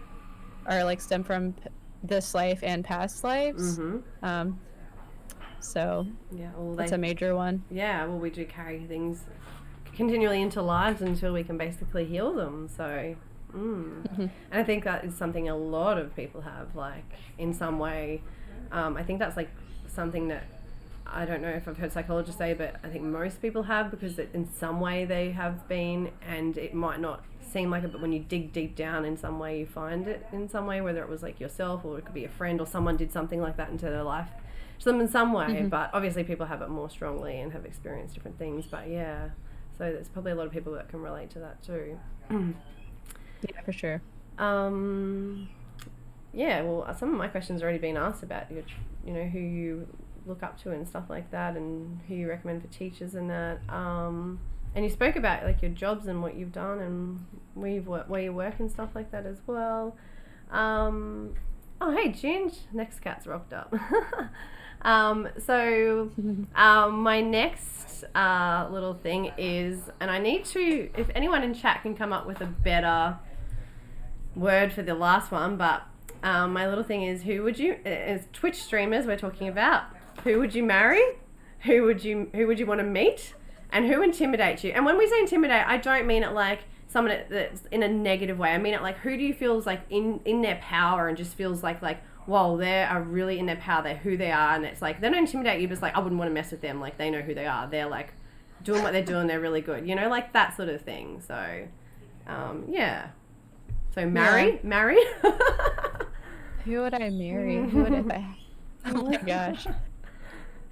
are like stem from this life and past lives. So yeah, that's a major one. Yeah, well, we do carry things continually into lives until we can basically heal them. So, and I think that is something a lot of people have, like in some way. I think that's like something that I don't know if I've heard psychologists say, but I think most people have, because in some way they have been, and it might not seem like it, but when you dig deep down, in some way you find it in some way, whether it was like yourself or it could be a friend or someone did something like that into their life, to them in some way. But obviously people have it more strongly and have experienced different things. But yeah, so there's probably a lot of people that can relate to that too. Yeah, for sure. yeah, well, some of my questions have already been asked about your, who you look up to and stuff like that, and who you recommend for teachers and that. And you spoke about like your jobs and what you've done and where you work and stuff like that as well. Oh, hey, Ginge, next cat's rocked up. My next little thing is, and I need to, if anyone in chat can come up with a better word for the last one, but my little thing is, as Twitch streamers we're talking about, who would you marry? Who would you want to meet? And who intimidates you? And when we say intimidate, I don't mean it like someone that's in a negative way. I mean it like, who do you feel is like in their power and just feels like, whoa, they are really in their power, they're who they are, and it's like, they don't intimidate you, but it's like, I wouldn't want to mess with them, like, they know who they are, they're like, doing what they're doing, they're really good, like that sort of thing, so, yeah. So, marry? Who would I marry? Who would I... Oh my gosh.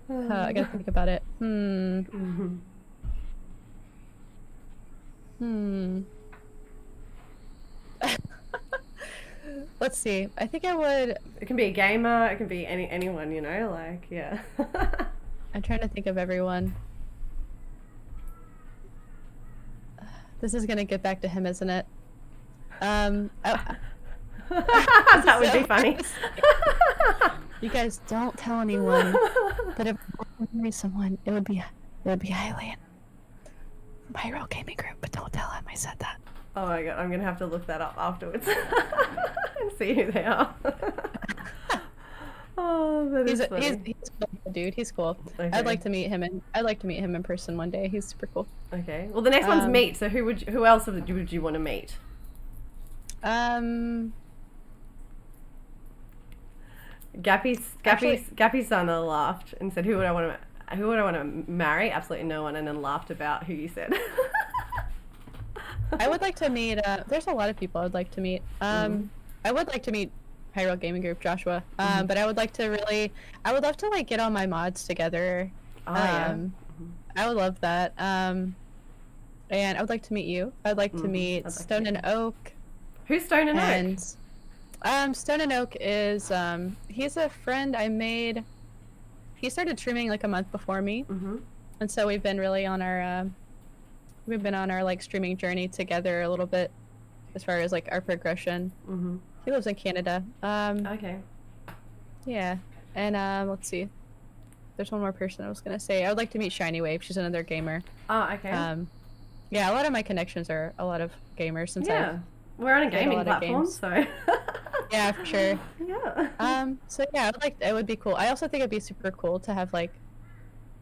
I gotta think about it. Let's see. I think I would... It can be a gamer, it can be anyone, yeah. I'm trying to think of everyone. This is gonna get back to him, isn't it? That would be funny. You guys don't tell anyone. But if I marry someone, it would be Eileen. My real gaming group, but don't tell him I said that. Oh my god, I'm gonna have to look that up afterwards and see who they are. Oh, that is funny. He's cool, dude. He's cool. Okay. I'd like to meet him in person one day. He's super cool. Okay. Well, the next one's meet. So who else would you want to meet? Gappy's son laughed and said, "Who would I want to marry?" Absolutely no one, and then laughed about who you said. I would like to meet. There's a lot of people I would like to meet. I would like to meet Hyrule Gaming Group, Joshua. But I would love to like get all my mods together. Oh yeah. I would love that. And I would like to meet you. I'd like to meet Stone and Oak. Who's Stone and Oak? Stone and Oak is he's a friend I made. He started streaming like a month before me, and so we've been really on our like streaming journey together a little bit, as far as like our progression. He lives in Canada. Okay. Yeah, and let's see. There's one more person I was gonna say. I would like to meet Shiny Wave. She's another gamer. Oh, okay. Yeah, a lot of my connections are a lot of gamers since we're on a gaming platform, so. Yeah, for sure. Yeah. So yeah, it would be cool. I also think it'd be super cool to have like,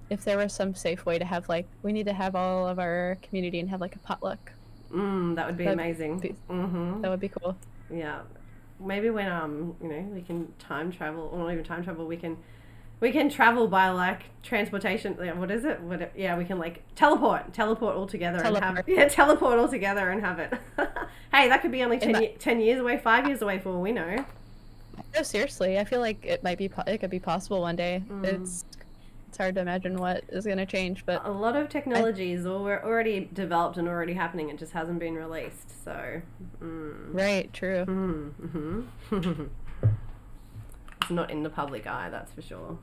if there was some safe way to have like, we need to have all of our community and have like a potluck. That would be amazing. That would be cool. Yeah. Maybe when we can time travel, or not even time travel, we can travel by like transportation. What is it? Yeah, we can like teleport all together and have it. Hey, that could be only 10 years away, 5 years away for all we know. No, seriously, I feel like it could be possible one day. It's hard to imagine what is going to change, but a lot of technology is already developed and already happening. It just hasn't been released. So, right, true. It's not in the public eye, that's for sure.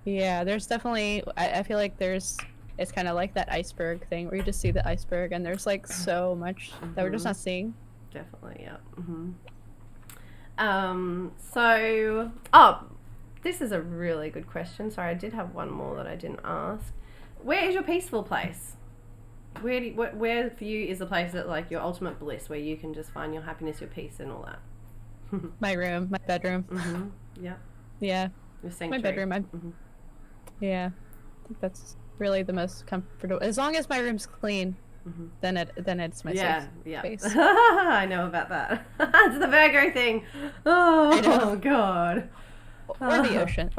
Yeah, there's definitely. I feel like it's kind of like that iceberg thing where you just see the iceberg and there's like so much that we're just not seeing. Definitely, yeah. This is a really good question. Sorry, I did have one more that I didn't ask. Where is your peaceful place? Where for you is the place that like your ultimate bliss, where you can just find your happiness, your peace, and all that? My room, my bedroom. Yeah. Yeah. Your sanctuary. My bedroom. Yeah. I think that's really the most comfortable. As long as my room's clean, then it's my safe space. I know about that. It's the Virgo thing. Oh god. Or the ocean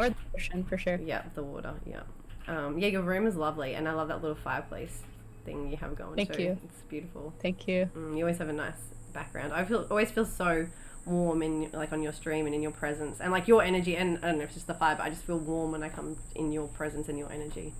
for sure. Yeah, the water. Yeah. Yeah, your room is lovely, and I love that little fireplace thing you have going. Thank you. It's beautiful. Thank you. You always have a nice background. Always feel so warm in like on your stream and in your presence, and like your energy, and I don't know if it's just the fire, but I just feel warm when I come in your presence and your energy.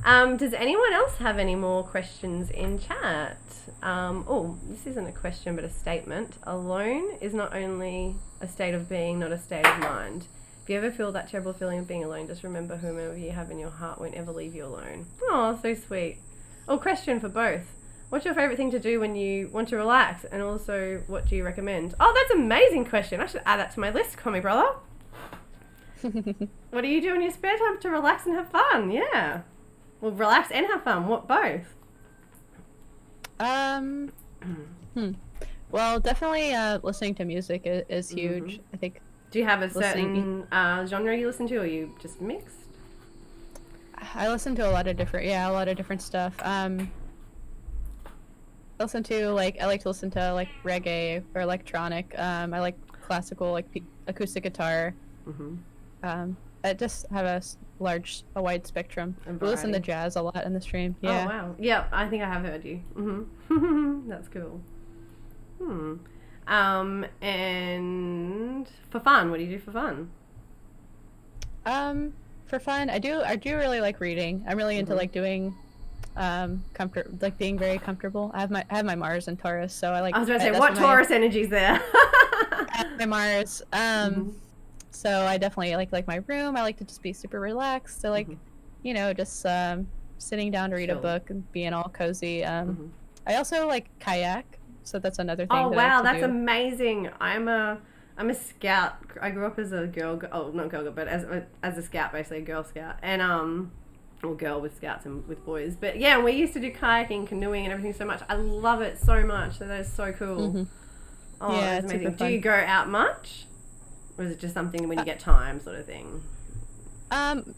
Does anyone else have any more questions in chat? Oh, this isn't a question but a statement. Alone is not only a state of being, not a state of mind. If you ever feel that terrible feeling of being alone, just remember whomever you have in your heart won't ever leave you alone. Oh, so sweet. Oh, question for both. What's your favourite thing to do when you want to relax? And also, what do you recommend? Oh, that's an amazing question. I should add that to my list, call me brother. What do you do in your spare time to relax and have fun? Yeah. Well, relax and have fun. What, both? Well, definitely listening to music is huge. I think. Do you have a certain genre you listen to, or you just mixed? I listen to a lot of different stuff. I like to listen to like reggae or electronic. I like classical, like acoustic guitar. I just have a wide spectrum. We listen to jazz a lot in the stream. Yeah. Oh wow. Yep, I think I have heard you. That's cool. And for fun, what do you do for fun? For fun, I do really like reading. I'm really into like doing being very comfortable. I have my Mars and Taurus, so I like. I was about to say, what Taurus energy's there? My Mars. So I definitely like my room. I like to just be super relaxed. So just sitting down to read a book and being all cozy. I also like kayak, so that's another thing. Oh that wow, I like to that's do. Amazing! I'm a scout. I grew up as a girl. Oh, not girl, but as a scout, basically a Girl Scout, and or girl with scouts and with boys. But yeah, we used to do kayaking, canoeing, and everything so much. I love it so much. So that is so cool. Oh, yeah, it's amazing. Do you go out much? Or is it just something when you get time, sort of thing?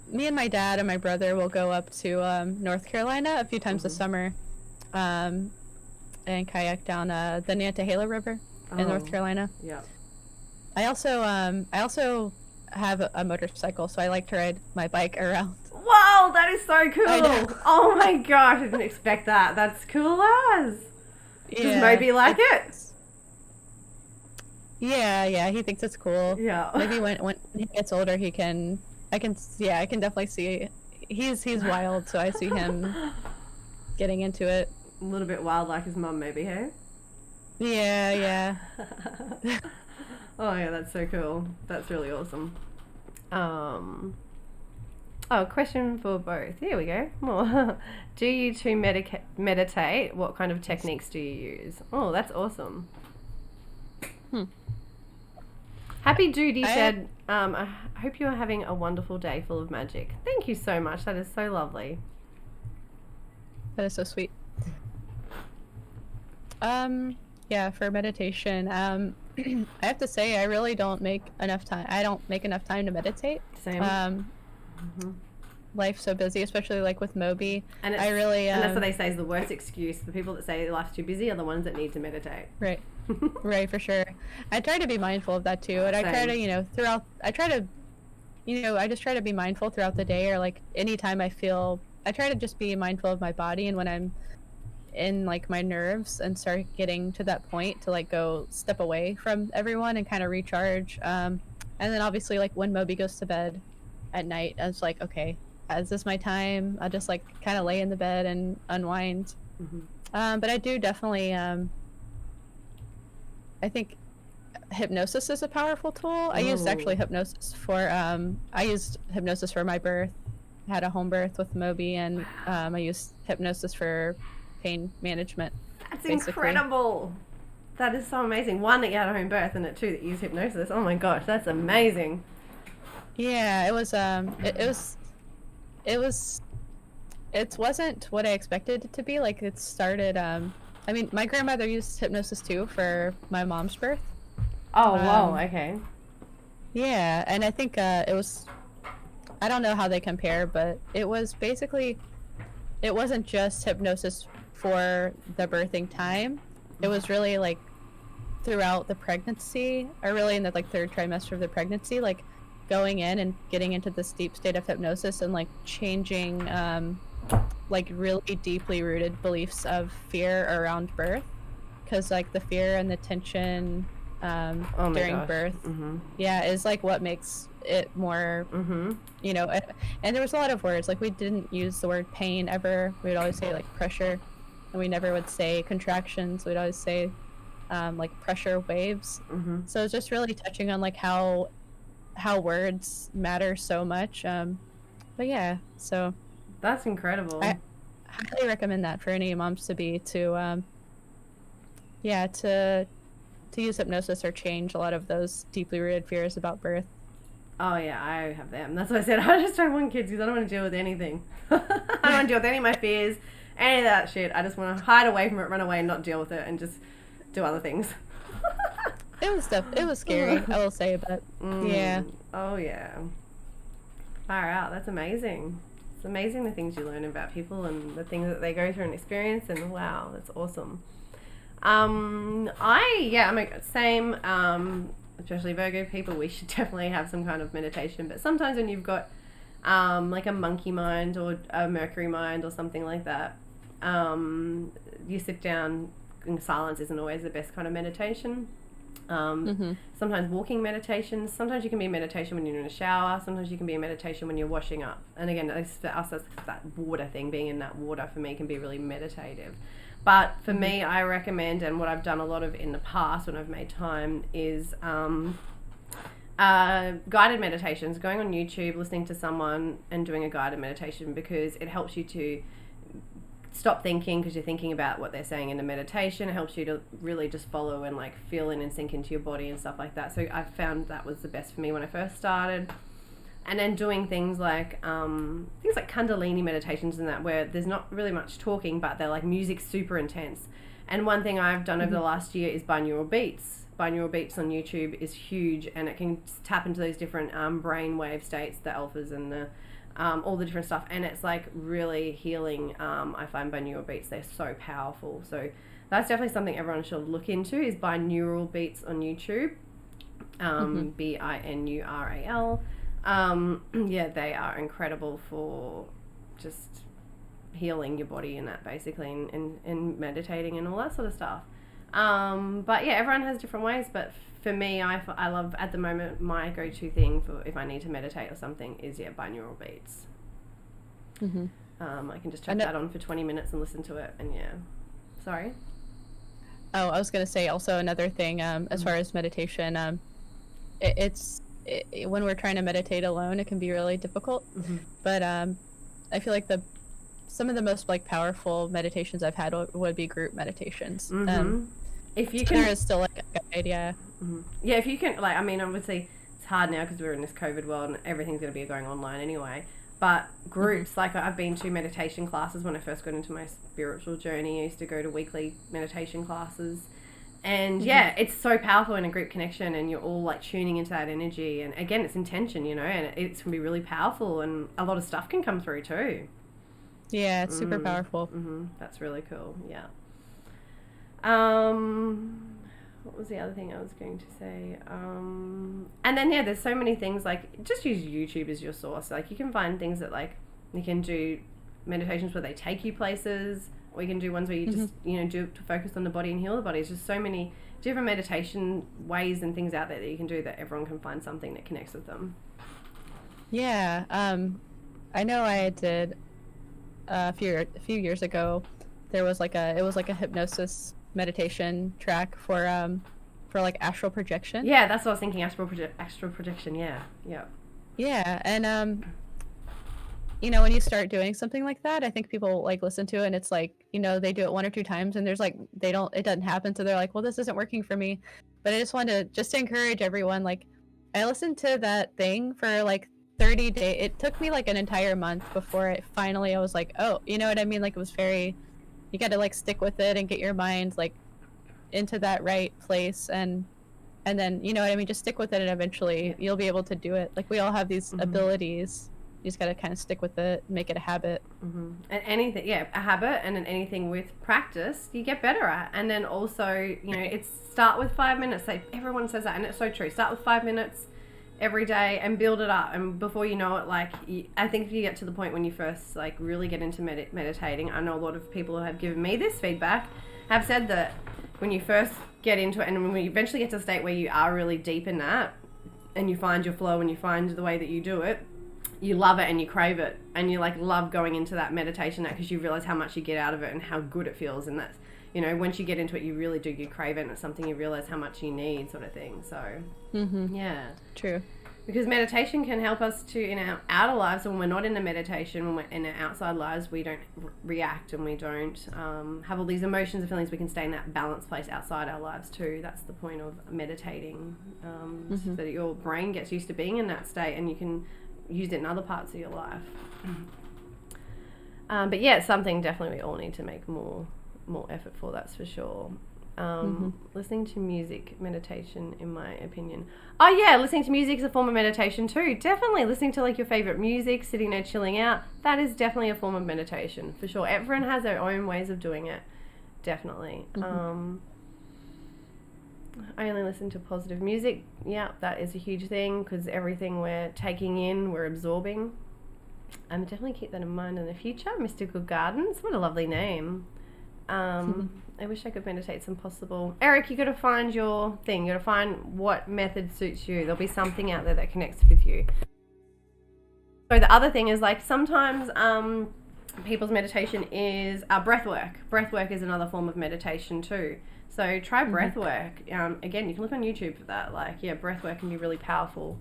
Me and my dad and my brother will go up to North Carolina a few times this summer, and kayak down the Nantahala River in North Carolina. Yeah. I also have a motorcycle, so I like to ride my bike around. Wow, that is so cool! Oh my gosh, I didn't expect that. That's cool as. Does Moby like it? Yeah, he thinks it's cool. Yeah. Maybe when he gets older, I can definitely see he's wild, so I see him getting into it. A little bit wild like his mum, maybe, hey? Yeah. Oh yeah, that's so cool. That's really awesome. Question for both. Here we go. More. Do you two meditate? What kind of techniques do you use? Oh, that's awesome. Happy Judy said, I hope you are having a wonderful day full of magic. Thank you so much. That is so lovely. That is so sweet. Yeah, for meditation, I have to say I really don't make enough time. I don't make enough time to meditate. Same. Life's so busy, especially like with Moby. And that's what they say is the worst excuse. The people that say life's too busy are the ones that need to meditate. Right. Right, for sure. I try to be mindful of that too, and I try to, I just try to be mindful throughout the day, or like anytime I try to just be mindful of my body, and when I'm in like my nerves and start getting to that point to like go step away from everyone and kind of recharge. And then obviously like when Moby goes to bed at night, I was like, okay, is this my time? I'll just like kind of lay in the bed and unwind. But I do definitely, I think hypnosis is a powerful tool. I used hypnosis for my birth. I had a home birth with Moby, and I used hypnosis for pain management. That's basically incredible. That is so amazing. One, that you had a home birth, and two, that you used hypnosis. Oh my gosh, that's amazing. Yeah, it wasn't what I expected it to be. Like, it started, I mean, my grandmother used hypnosis too for my mom's birth. Oh, wow, okay. Yeah, and I think it was, I don't know how they compare, but it was basically, it wasn't just hypnosis for the birthing time. It was really like throughout the pregnancy, or really in the like third trimester of the pregnancy, like going in and getting into this deep state of hypnosis and like changing like really deeply rooted beliefs of fear around birth, because like the fear and the tension Oh my during gosh. birth. Yeah, is like what makes it more, you know, and there was a lot of words, like we didn't use the word pain ever. We'd always say like pressure, and we never would say contractions. We'd always say like pressure waves. So it's just really touching on like how words matter so much. But yeah, so That's incredible. I highly recommend that for any moms to be yeah, to use hypnosis or change a lot of those deeply rooted fears about birth. Oh yeah, I have them. That's why I said I just don't want kids because I don't want to deal with anything. I don't want to deal with any of my fears, any of that shit. I just want to hide away from it, run away, and not deal with it, and just do other things. It was scary, I will say, but yeah. Oh yeah. Far out. That's amazing. It's amazing the things you learn about people and the things that they go through and experience, and wow, that's awesome. I'm a same, especially Virgo people, we should definitely have some kind of meditation, but sometimes when you've got like a monkey mind or a Mercury mind or something like that, you sit down in silence isn't always the best kind of meditation. Sometimes walking meditations, sometimes you can be in meditation when you're in a shower, sometimes you can be in meditation when you're washing up, and again, for us, that's that water thing. Being in that water for me can be really meditative. But for me, I recommend, and what I've done a lot of in the past when I've made time, is guided meditations, going on YouTube, listening to someone and doing a guided meditation, because it helps you to stop thinking because you're thinking about what they're saying in the meditation. It helps you to really just follow and like feel in and sink into your body and stuff like that. So I found that was the best for me when I first started. And then doing things like Kundalini meditations and that, where there's not really much talking, but they're like music super intense. And one thing I've done over the last year is binaural beats. Binaural beats on YouTube is huge, and it can tap into those different brain wave states, the alphas and the all the different stuff, and it's like really healing. I find binaural beats, they're so powerful. So that's definitely something everyone should look into, is binaural beats on YouTube. Binural. Yeah, they are incredible for just healing your body and that, basically, and meditating and all that sort of stuff. But yeah, everyone has different ways, but for me, I love, at the moment, my go-to thing for if I need to meditate or something is, binaural beats. I can just chuck that on for 20 minutes and listen to it, and yeah. Sorry? Oh, I was going to say also another thing, as far as meditation, when we're trying to meditate alone, it can be really difficult. But I feel like some of the most like powerful meditations I've had would be group meditations. If you can, there is still like a guide, yeah. Yeah, if you can, like, I mean, obviously it's hard now because we're in this COVID world and everything's going to be going online anyway. But groups, like I've been to meditation classes when I first got into my spiritual journey. I used to go to weekly meditation classes. And yeah, it's so powerful in a group connection, and you're all like tuning into that energy. And again, it's intention, and it's going to be really powerful, and a lot of stuff can come through too. Yeah, it's super powerful. That's really cool. Yeah. What was the other thing I was going to say? And then yeah, there's so many things, like just use YouTube as your source. Like you can find things that like you can do meditations where they take you places. Or you can do ones where you just, do to focus on the body and heal the body. It's just so many different meditation ways and things out there that you can do that everyone can find something that connects with them. Yeah. I know I did a few years ago. There was like it was like a hypnosis meditation track for like astral projection. Yeah, that's what I was thinking. Astral projection. Yeah. Yeah, and when you start doing something like that, I think people like listen to it and it's like, they do it 1 or 2 times and there's like, it doesn't happen. So they're like, well, this isn't working for me. But I just wanted to encourage everyone. Like I listened to that thing for like 30 days. It took me like an entire month before it finally, I was like, oh, you know what I mean? Like it was you got to like stick with it and get your mind like into that right place. And then, you know what I mean? Just stick with it and eventually you'll be able to do it. Like we all have these abilities. You just got to kind of stick with it, make it a habit. And anything, a habit, and then anything with practice, you get better at. And then also, it's start with 5 minutes. Like everyone says that, and it's so true. Start with 5 minutes every day and build it up. And before you know it, I think if you get to the point when you first like really get into meditating, I know a lot of people who have given me this feedback have said that when you first get into it, and when you eventually get to a state where you are really deep in that, and you find your flow and you find the way that you do it, you love it and you crave it, and you like love going into that meditation because you realize how much you get out of it and how good it feels. And that's, you know, once you get into it, you really do, you crave it, and it's something you realize how much you need, sort of thing. So yeah, true. Because meditation can help us to, in our outer lives, when we're not in a meditation, when we're in our outside lives, we don't react, and we don't have all these emotions and feelings. We can stay in that balanced place outside our lives too. That's the point of meditating, so that your brain gets used to being in that state, and you can use it in other parts of your life. But yeah, it's something definitely we all need to make more effort for, that's for sure. Listening to music, meditation, in my opinion. Oh yeah, listening to music is a form of meditation too. Definitely listening to like your favorite music, sitting there chilling out, that is definitely a form of meditation for sure. Everyone has their own ways of doing it, definitely. I only listen to positive music. Yeah, that is a huge thing, because everything we're taking in, we're absorbing. Definitely keep that in mind in the future. Mystical Gardens, what a lovely name. I wish I could meditate some possible. Eric, you got to find your thing. You got to find what method suits you. There'll be something out there that connects with you. So the other thing is, like, sometimes people's meditation is breath work. Breath work is another form of meditation too. So try breath work. Again, you can look on YouTube for that. Like, yeah, breath work can be really powerful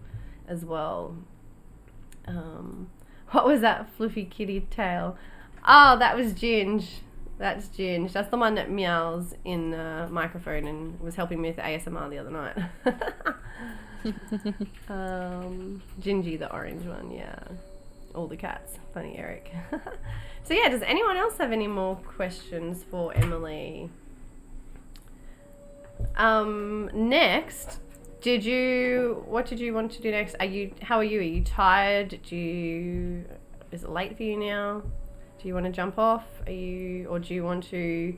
as well. What was that fluffy kitty tail? Oh, that was Ginge. That's Ginge. That's the one that meows in the microphone and was helping me with the ASMR the other night. Gingy, the orange one, yeah. All the cats. Funny Eric. So yeah, does anyone else have any more questions for Emily? Next, what did you want to do next? How are you? Are you tired? Is it late for you now? Do you want to jump off? Or do you want to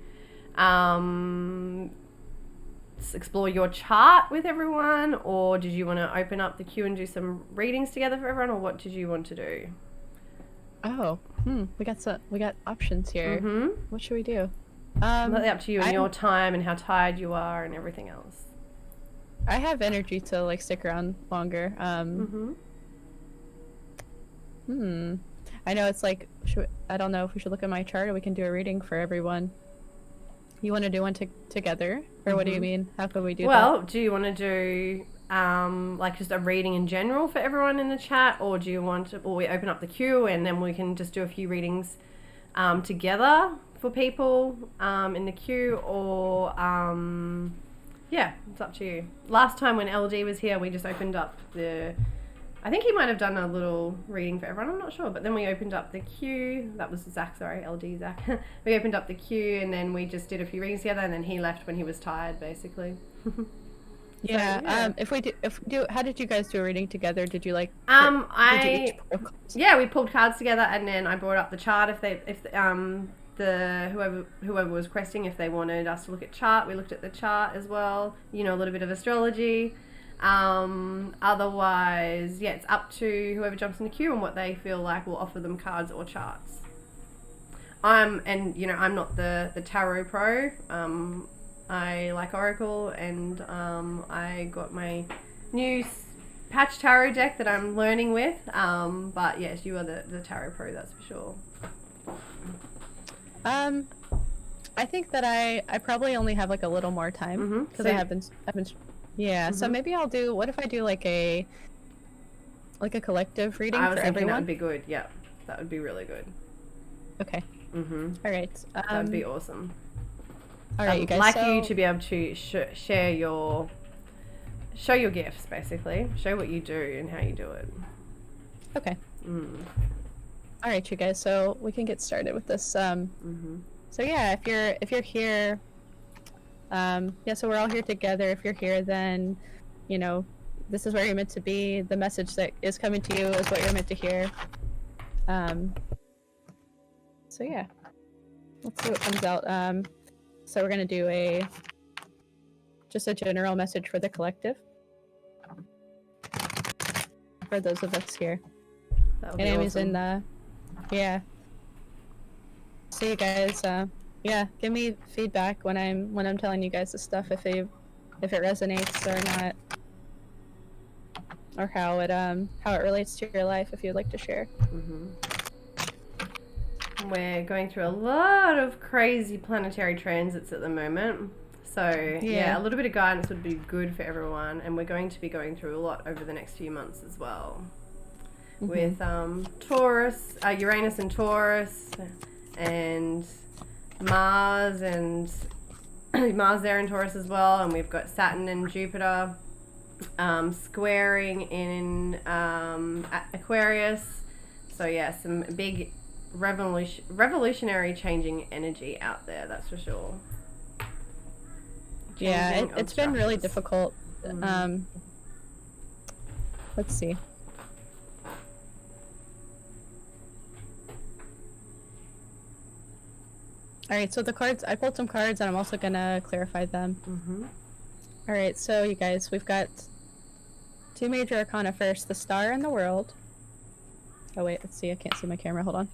explore your chart with everyone? Or did you want to open up the queue and do some readings together for everyone? Or what did you want to do? Oh, we got options here. What should we do? Completely up to you and your time and how tired you are and everything else. I have energy to like stick around longer. I know it's like, I don't know if we should look at my chart or we can do a reading for everyone. You want to do one together? Or what do you mean? How could we do that? Well, do you want to do like just a reading in general for everyone in the chat? Or do you want to, or we open up the queue and then we can just do a few readings together for people in the queue? Or yeah, it's up to you. Last time when LD was here, we just opened up I think he might have done a little reading for everyone, I'm not sure. But then we opened up the queue. That was Zach, sorry, LD Zach. We opened up the queue and then we just did a few readings together, and then he left when he was tired, basically. Yeah, so, yeah. If we do, how did you guys do a reading together? Did you like? Yeah, we pulled cards together, and then I brought up the chart. Whoever was requesting, if they wanted us to look at chart, we looked at the chart as well. You know, a little bit of astrology. Otherwise, yeah, it's up to whoever jumps in the queue and what they feel like will offer them cards or charts. I'm not the tarot pro. I like Oracle, and I got my new patch tarot deck that I'm learning with. But yes, you are the tarot pro, that's for sure. I think that I probably only have like a little more time because I've been yeah. So maybe I'll do. What if I do like a collective reading for everyone? I was thinking that would be good. Yeah, that would be really good. Okay. All right. That would be awesome. All right, you guys. I'd like you to be able to show your gifts, basically. Show what you do and how you do it. Okay. All right, you guys. So we can get started with this. So yeah, if you're here, yeah. So we're all here together. If you're here, then, you know, this is where you're meant to be. The message that is coming to you is what you're meant to hear. So yeah, let's see what comes out. So we're gonna do just a general message for the collective, for those of us here. And Amy's awesome. Yeah. See you guys. yeah, give me feedback when I'm telling you guys this stuff, if it resonates or not, or how it relates to your life, if you'd like to share. We're going through a lot of crazy planetary transits at the moment. So, yeah, a little bit of guidance would be good for everyone. And we're going to be going through a lot over the next few months as well. With Taurus, Uranus and Taurus, and Mars Mars there in Taurus as well. And we've got Saturn and Jupiter squaring in Aquarius. So, yeah, some big revolutionary changing energy out there, that's for sure. Yeah, it's been really difficult. Let's see. All right, so the cards, I pulled some cards and I'm also gonna clarify them. All right, so you guys, we've got two major arcana first, the Star and the World. Oh wait, let's see, I can't see my camera, hold on.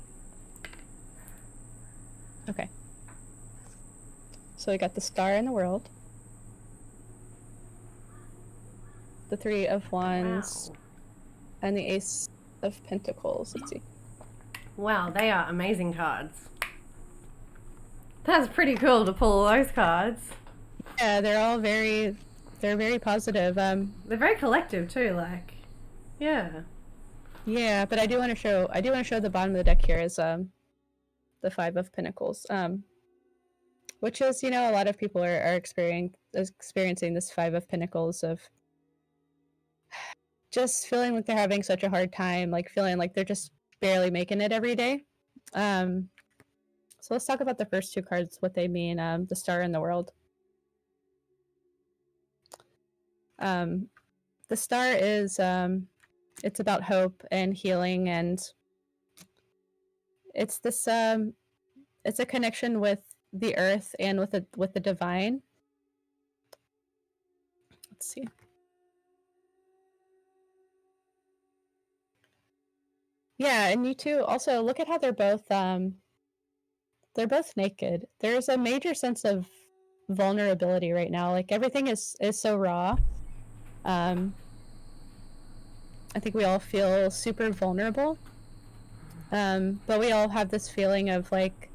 Okay. So we got the Star and the World. The Three of Wands. Wow. And the Ace of Pentacles. Let's see. Wow, they are amazing cards. That's pretty cool to pull those cards. Yeah, they're very positive. They're very collective too, like, yeah. Yeah, but I do want to show the bottom of the deck here is the Five of Pentacles, which is, you know, a lot of people are experiencing this Five of Pentacles of just feeling like they're having such a hard time, like feeling like they're just barely making it every day. So let's talk about the first two cards, what they mean, the Star and the World. The Star is, it's about hope and healing, and it's this, it's a connection with the earth and with the divine. Let's see. Yeah, and you two also look at how they're both naked. There's a major sense of vulnerability right now. Like everything is so raw. I think we all feel super vulnerable. But we all have this feeling of like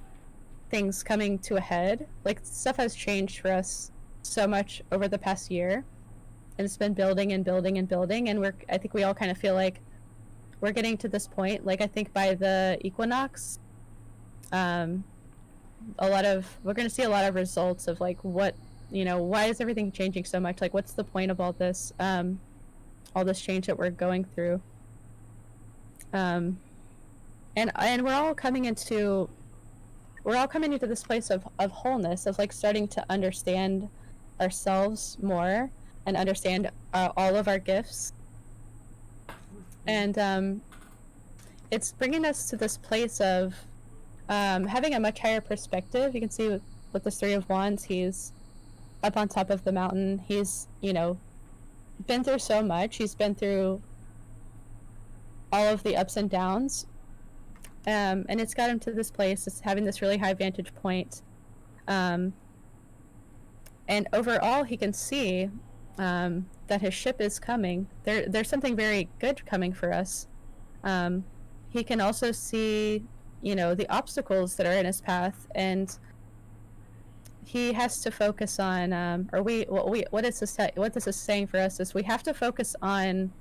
things coming to a head. Like stuff has changed for us so much over the past year. And it's been building and building and building, and I think we all kind of feel like we're getting to this point. Like I think by the equinox, we're going to see a lot of results of like what, you know, why is everything changing so much? Like what's the point of all this change that we're going through? And we're all coming into this place of wholeness, of like starting to understand ourselves more and understand all of our gifts. And it's bringing us to this place of having a much higher perspective. You can see with the Three of Wands, he's up on top of the mountain. He's, you know, been through so much. He's been through all of the ups and downs. And it's got him to this place, it's having this really high vantage point. And overall, he can see that his ship is coming. There's something very good coming for us. He can also see, you know, the obstacles that are in his path, and he has to focus on, what this is saying for us is we have to focus on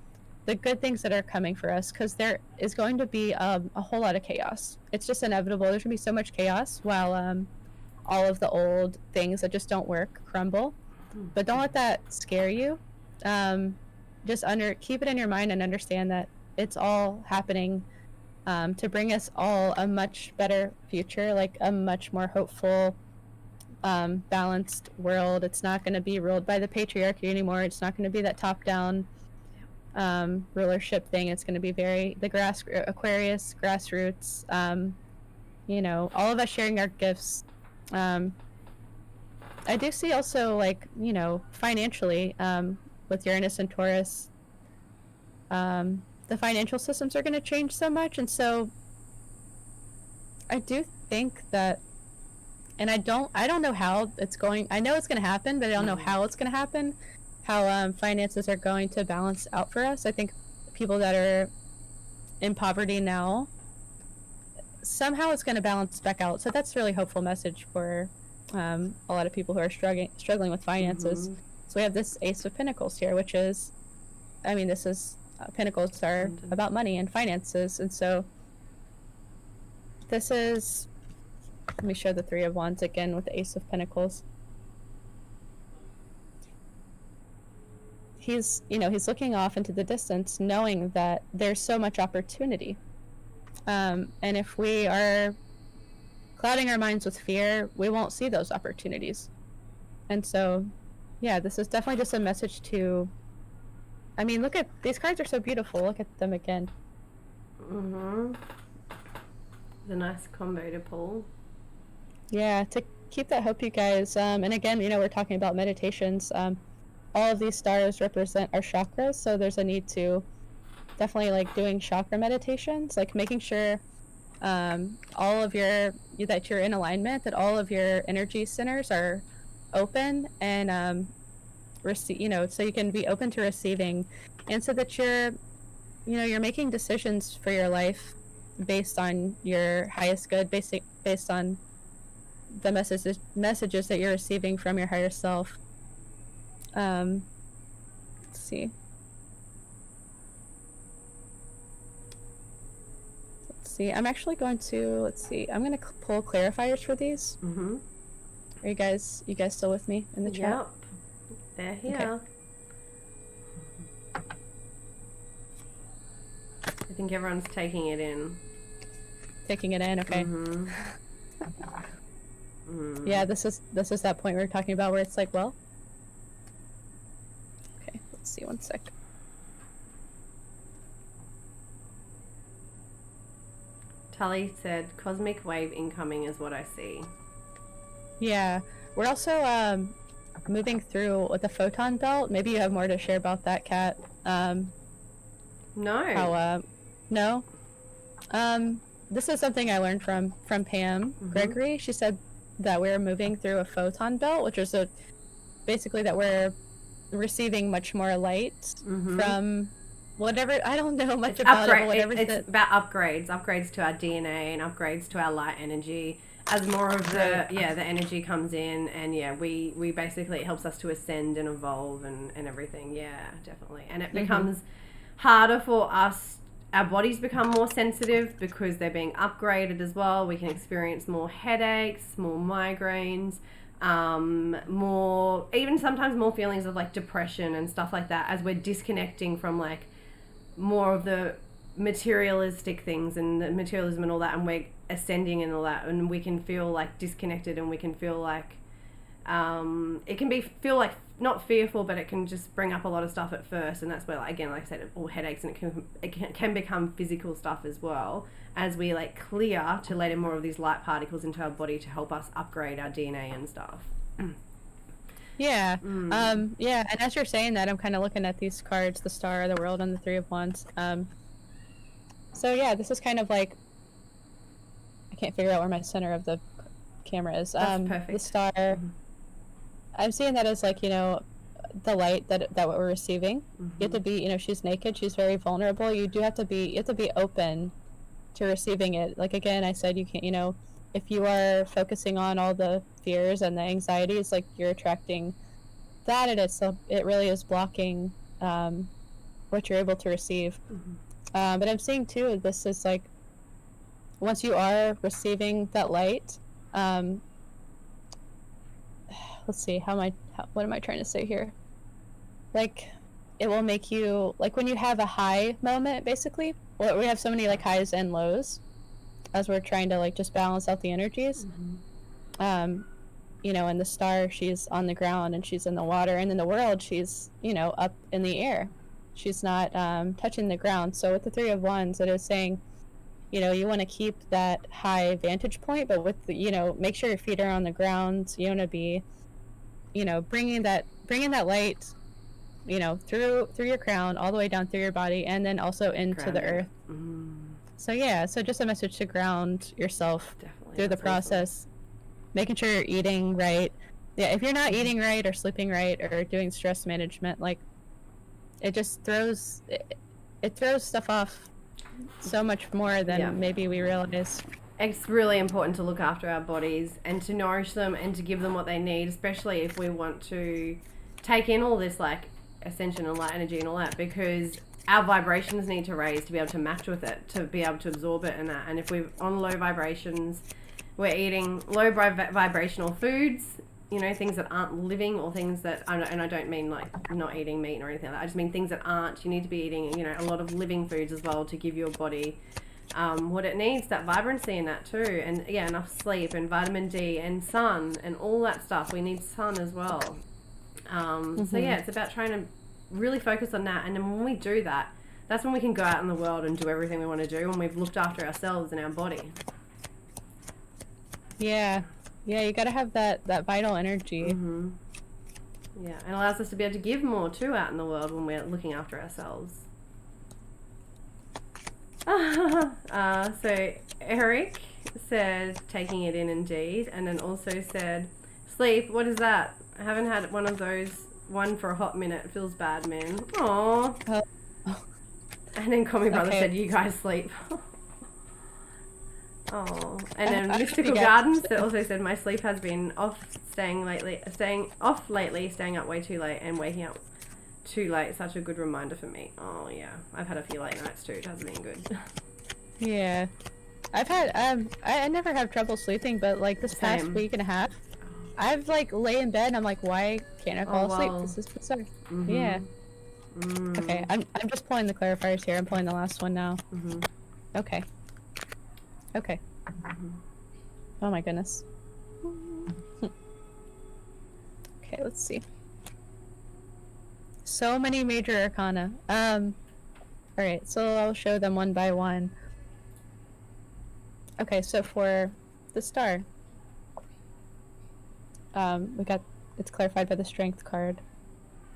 the good things that are coming for us, because there is going to be a whole lot of chaos. It's just inevitable. There's going to be so much chaos while all of the old things that just don't work crumble. But don't let that scare you. Just keep it in your mind and understand that it's all happening to bring us all a much better future, like a much more hopeful, balanced world. It's not going to be ruled by the patriarchy anymore. It's not going to be that top-down rulership thing. It's going to be very Aquarius grassroots. You know, all of us sharing our gifts. I do see also, like, you know, financially, with Uranus and Taurus, the financial systems are going to change so much, and so I do think that And I don't know how it's going. I know it's going to happen, but I don't know how it's going to happen. How finances are going to balance out for us. I think people that are in poverty now, somehow it's going to balance back out. So that's a really hopeful message for a lot of people who are struggling with finances. So we have this Ace of Pentacles here, which is, I mean, this is Pentacles are about money and finances, and so this is. Let me show the Three of Wands again with the Ace of Pentacles. He's looking off into the distance, knowing that there's so much opportunity. And if we are clouding our minds with fear, we won't see those opportunities. And so, yeah, this is definitely just a message to... I mean, look at... These cards are so beautiful. Look at them again. The nice combo to pull. Yeah, to keep that hope, you guys. And again, we're talking about meditations. All of these stars represent our chakras, so there's a need to definitely like doing chakra meditations, like making sure all of that you're in alignment, that all of your energy centers are open and so you can be open to receiving, and so that you're making decisions for your life based on your highest good, based on the messages that you're receiving from your higher self. Let's see. I'm actually going to, I'm going to pull clarifiers for these. Are you guys still with me in the chat? Yep. They're here. Okay. I think everyone's taking it in. Taking it in, okay. Yeah, this is that point we were talking about where it's like, well... Okay, let's see, one sec. Tully said, cosmic wave incoming is what I see. Yeah, we're also moving through with the photon belt. Maybe you have more to share about that, Kat. No. No? This is something I learned from Pam Gregory. She said that we're moving through a photon belt, which is basically that we're receiving much more light from whatever. I don't know much about it, but whatever. It's about upgrades to our DNA and upgrades to our light energy. As more of the energy comes in, and we basically, it helps us to ascend and evolve and everything. Yeah, definitely. And it becomes harder for us. Our bodies become more sensitive because they're being upgraded as well. We can experience more headaches, more migraines, even sometimes more feelings of like depression and stuff like that as we're disconnecting from like more of the materialistic things and the materialism and all that, and we're ascending and all that, and we can feel like disconnected, and we can feel like it can feel like not fearful, but it can just bring up a lot of stuff at first, and that's where, like, again, like I said, all headaches, and it can become physical stuff as well as we like clear to let in more of these light particles into our body to help us upgrade our DNA and stuff. Yeah. Yeah, and as you're saying that, I'm kind of looking at these cards, the Star, the World, and the Three of Wands. So yeah, this is kind of like, I can't figure out where my center of the camera is. That's perfect. The Star, I'm seeing that as like, the light that we're receiving. You have to be, she's naked, she's very vulnerable. You have to be open to receiving it. Like, again, I said, you can't, if you are focusing on all the fears and the anxieties, like, you're attracting that, and it really is blocking what you're able to receive. But I'm seeing too, this is like, once you are receiving that light, let's see, what am I trying to say here? Like, it will make you, like, when you have a high moment, basically, we have so many like highs and lows as we're trying to like just balance out the energies. And the Star, she's on the ground and she's in the water, and in the World, she's up in the air. She's not touching the ground. So with the Three of Wands, it is saying, you want to keep that high vantage point, but with the, make sure your feet are on the ground. You want to be, bringing that light, through your crown all the way down through your body, and then also into the earth. So yeah, so just a message to ground yourself through the process. making sure you're eating right. Yeah, if you're not eating right or sleeping right or doing stress management, like it just throws it throws stuff off so much more than maybe we realize. It's really important to look after our bodies and to nourish them and to give them what they need, especially if we want to take in all this like ascension and light energy and all that, because our vibrations need to raise to be able to match with it, to be able to absorb it and that. And if we're on low vibrations, we're eating low vibrational foods, you know, things that aren't living, or things that, and I don't mean like not eating meat or anything like that, I just mean things that aren't. You need to be eating, you know, a lot of living foods as well to give your body what it needs, that vibrancy in that too. And yeah, enough sleep and vitamin D and sun and all that stuff. We need sun as well. So yeah, it's about trying to really focus on that. And then when we do that, that's when we can go out in the world and do everything we want to do, when we've looked after ourselves and our body. Yeah, you gotta have that vital energy. Yeah, and allows us to be able to give more too out in the world when we're looking after ourselves. So Eric said taking it in indeed, and then also said sleep. What is that? I haven't had one of those for a hot minute. It feels bad, man. Aww. And then Commie Brother said, you guys sleep. Oh, and then Mystical Gardens that also said, my sleep has been staying off lately, staying up way too late and waking up too late. Such a good reminder for me. Oh yeah, I've had a few late nights too. It hasn't been good. Yeah, I've had I never have trouble sleeping, but like this past week and a half, I've like lay in bed and I'm like, why can't I fall asleep? This is bizarre. Yeah. Okay, I'm just pulling the clarifiers here. I'm pulling the last one now. Okay. Oh my goodness. Okay, let's see. So many major arcana. Alright, so I'll show them one by one. Okay, so for the star, it's clarified by the strength card.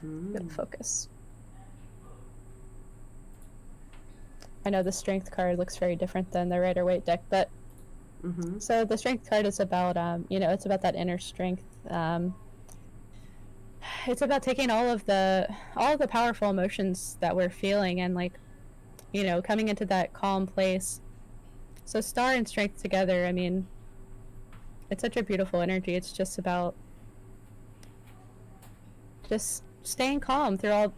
Good focus. I know the strength card looks very different than the Rider-Waite deck, but so the strength card is about it's about that inner strength. It's about taking all of the powerful emotions that we're feeling and like, coming into that calm place. So star and strength together, I mean, it's such a beautiful energy. It's just about just staying calm through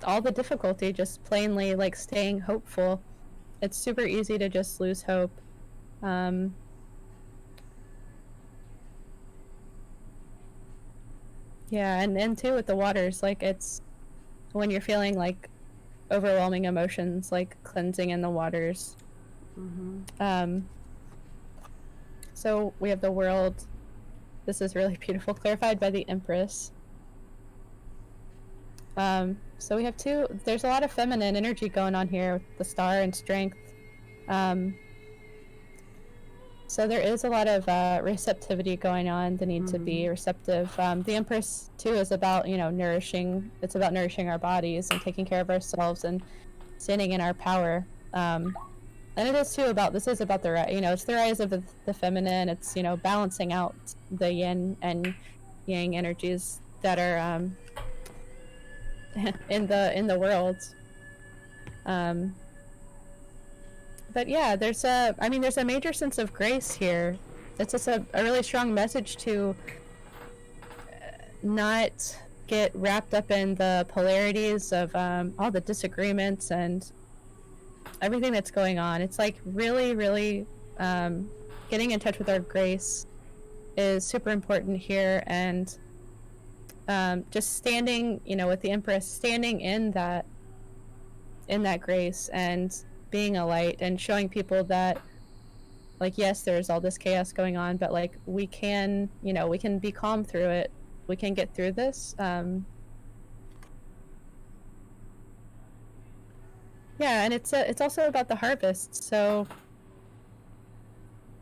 all the difficulty, just plainly like staying hopeful. It's super easy to just lose hope. Yeah, and too with the waters, like it's when you're feeling like overwhelming emotions, like cleansing in the waters. So we have the world. This is really beautiful, clarified by the Empress. So we have there's a lot of feminine energy going on here with the star and strength. So there is a lot of receptivity going on, the need to be receptive. The Empress too is about, nourishing. It's about nourishing our bodies and taking care of ourselves and standing in our power. And it is too about, this is about the, it's the rise of the feminine. It's, balancing out the yin and yang energies that are in the world. But yeah, there's a major sense of grace here. It's just a really strong message to not get wrapped up in the polarities of all the disagreements and everything that's going on. It's like really, really getting in touch with our grace is super important here, and just standing, with the Empress, standing in that grace and being a light and showing people that, like, yes, there's all this chaos going on, but like we can be calm through it. We can get through this. Yeah, and it's also about the harvest. So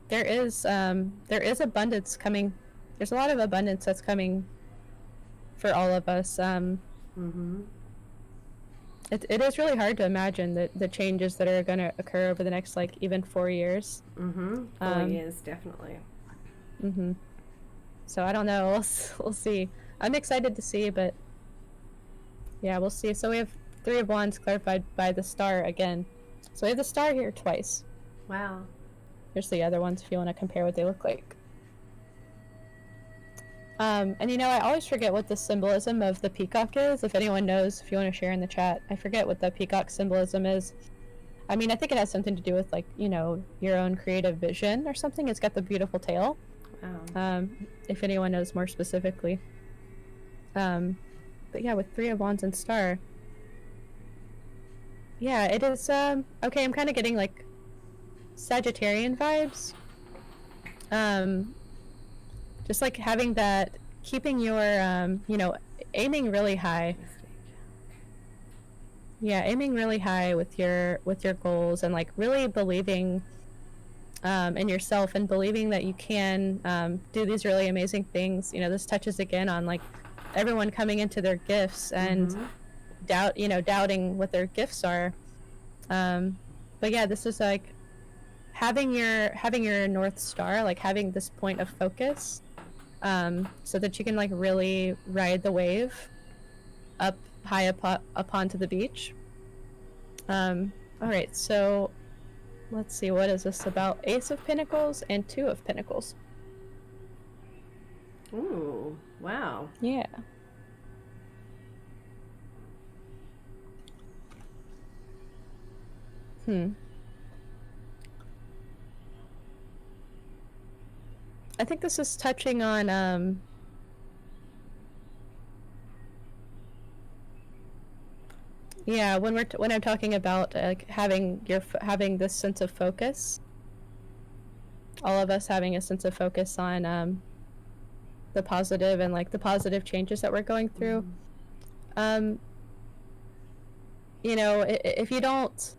there is abundance coming. There's a lot of abundance that's coming for all of us. It is really hard to imagine the changes that are going to occur over the next, like, even 4 years. 4 years, definitely. So I don't know. We'll see. I'm excited to see, but yeah, we'll see. So we have Three of Wands clarified by the star again. So we have the star here twice. Wow. Here's the other ones if you want to compare what they look like. And you know, I always forget what the symbolism of the peacock is. If anyone knows, if you want to share in the chat, I forget what the peacock symbolism is. I mean, I think it has something to do with, like, you know, your own creative vision or something. It's got the beautiful tail. Wow. If anyone knows more specifically. But yeah, with Three of Wands and Star. Yeah, it is, okay, I'm kind of getting, like, Sagittarian vibes. Just, like, having that, keeping your, you know, aiming really high. Yeah, aiming really high with your goals, and, like, really believing in yourself and believing that you can do these really amazing things. You know, this touches again on, like, everyone coming into their gifts and doubting what their gifts are. But yeah, this is like having your North Star, like having this point of focus, so that you can, like, really ride the wave up high up onto the beach. All right, so let's see, what is this about? Ace of Pentacles and Two of Pentacles. Ooh, wow. Yeah. I think this is touching on, yeah, when I'm talking about, like, having this sense of focus, all of us having a sense of focus on the positive and, like, the positive changes that we're going through. You know, if you don't,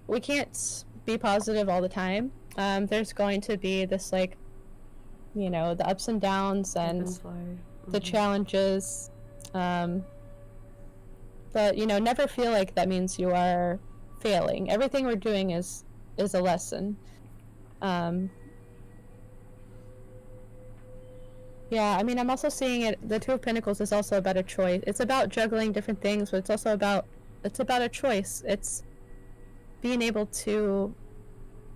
we can't be positive all the time. There's going to be this, like, you know, the ups and downs and the challenges. But, you know, never feel like that means you are failing. Everything we're doing is a lesson. Yeah, I mean, I'm also seeing it, the Two of Pentacles is also about a choice. It's about juggling different things, but it's also about a choice. It's being able to,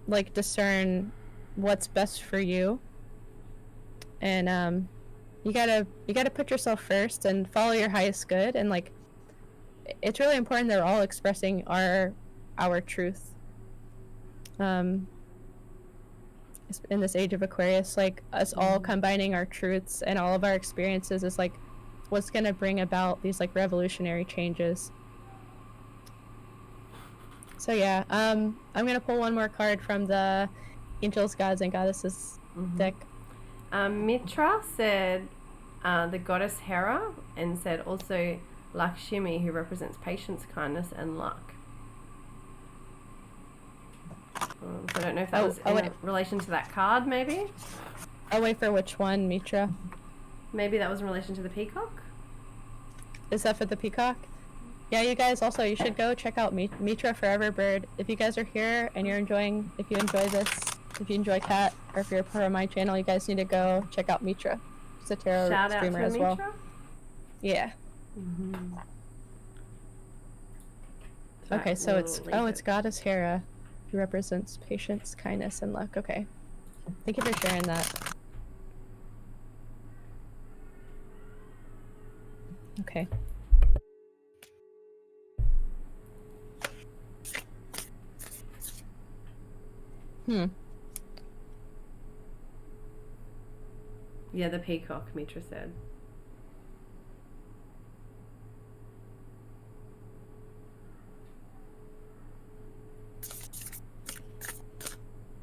like, discern what's best for you. And you gotta put yourself first and follow your highest good, and, like, it's really important that we're all expressing our truth. In this age of Aquarius, like, us all combining our truths and all of our experiences is, like, what's gonna bring about these, like, revolutionary changes. So yeah, I'm gonna pull one more card from the Angels, Gods, and Goddesses deck. Mitra said the goddess Hera, and said also Lakshmi, who represents patience, kindness, and luck. So I don't know if that was in relation to that card, maybe? Oh, wait, for which one, Mitra? Maybe that was in relation to the peacock? Is that for the peacock? Yeah, you guys also, you should go check out Mitra Forever Bird. If you guys are here and if you enjoy this, if you enjoy Cat, or if you're part of my channel, you guys need to go check out Mitra. She's a tarot streamer as well. Yeah. Okay, so it's Goddess Hera, who represents patience, kindness, and luck. Okay. Thank you for sharing that. Okay. Yeah, the peacock, Mitra said.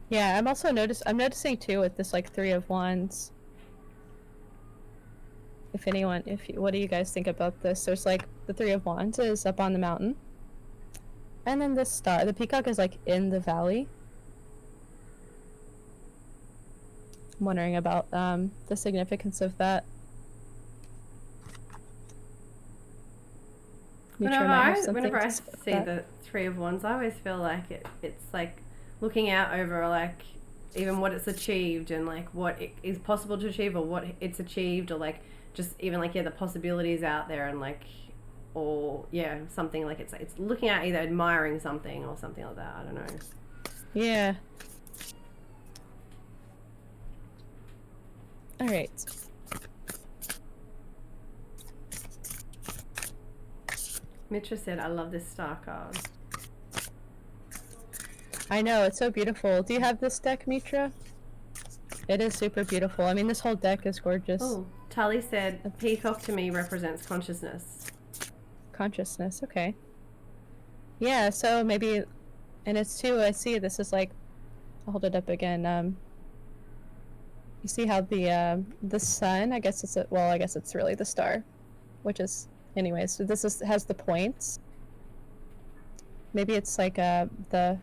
Yeah, I'm noticing too with this, like, Three of Wands. What do you guys think about this? There's, like, the Three of Wands is up on the mountain. And then this star, the peacock is, like, in the valley. I'm wondering about the significance of that. Whenever I see the Three of Wands, I always feel like it's like looking out over, like, even what it's achieved and like what it is possible to achieve or what it's achieved, or like just even like the possibilities out there, and like, or something like it's looking at either admiring something or something like that. I don't know. Yeah. All right. Mitra said, I love this star card. I know, it's so beautiful. Do you have this deck, Mitra? It is super beautiful. I mean, this whole deck is gorgeous. Oh, Tully said, peacock to me represents consciousness. Consciousness, okay. Yeah, so maybe, and it's too, I see this is like, I'll hold it up again. You see how the sun, I guess I guess it's really the star, which is, anyways, so this has the points. Maybe it's like the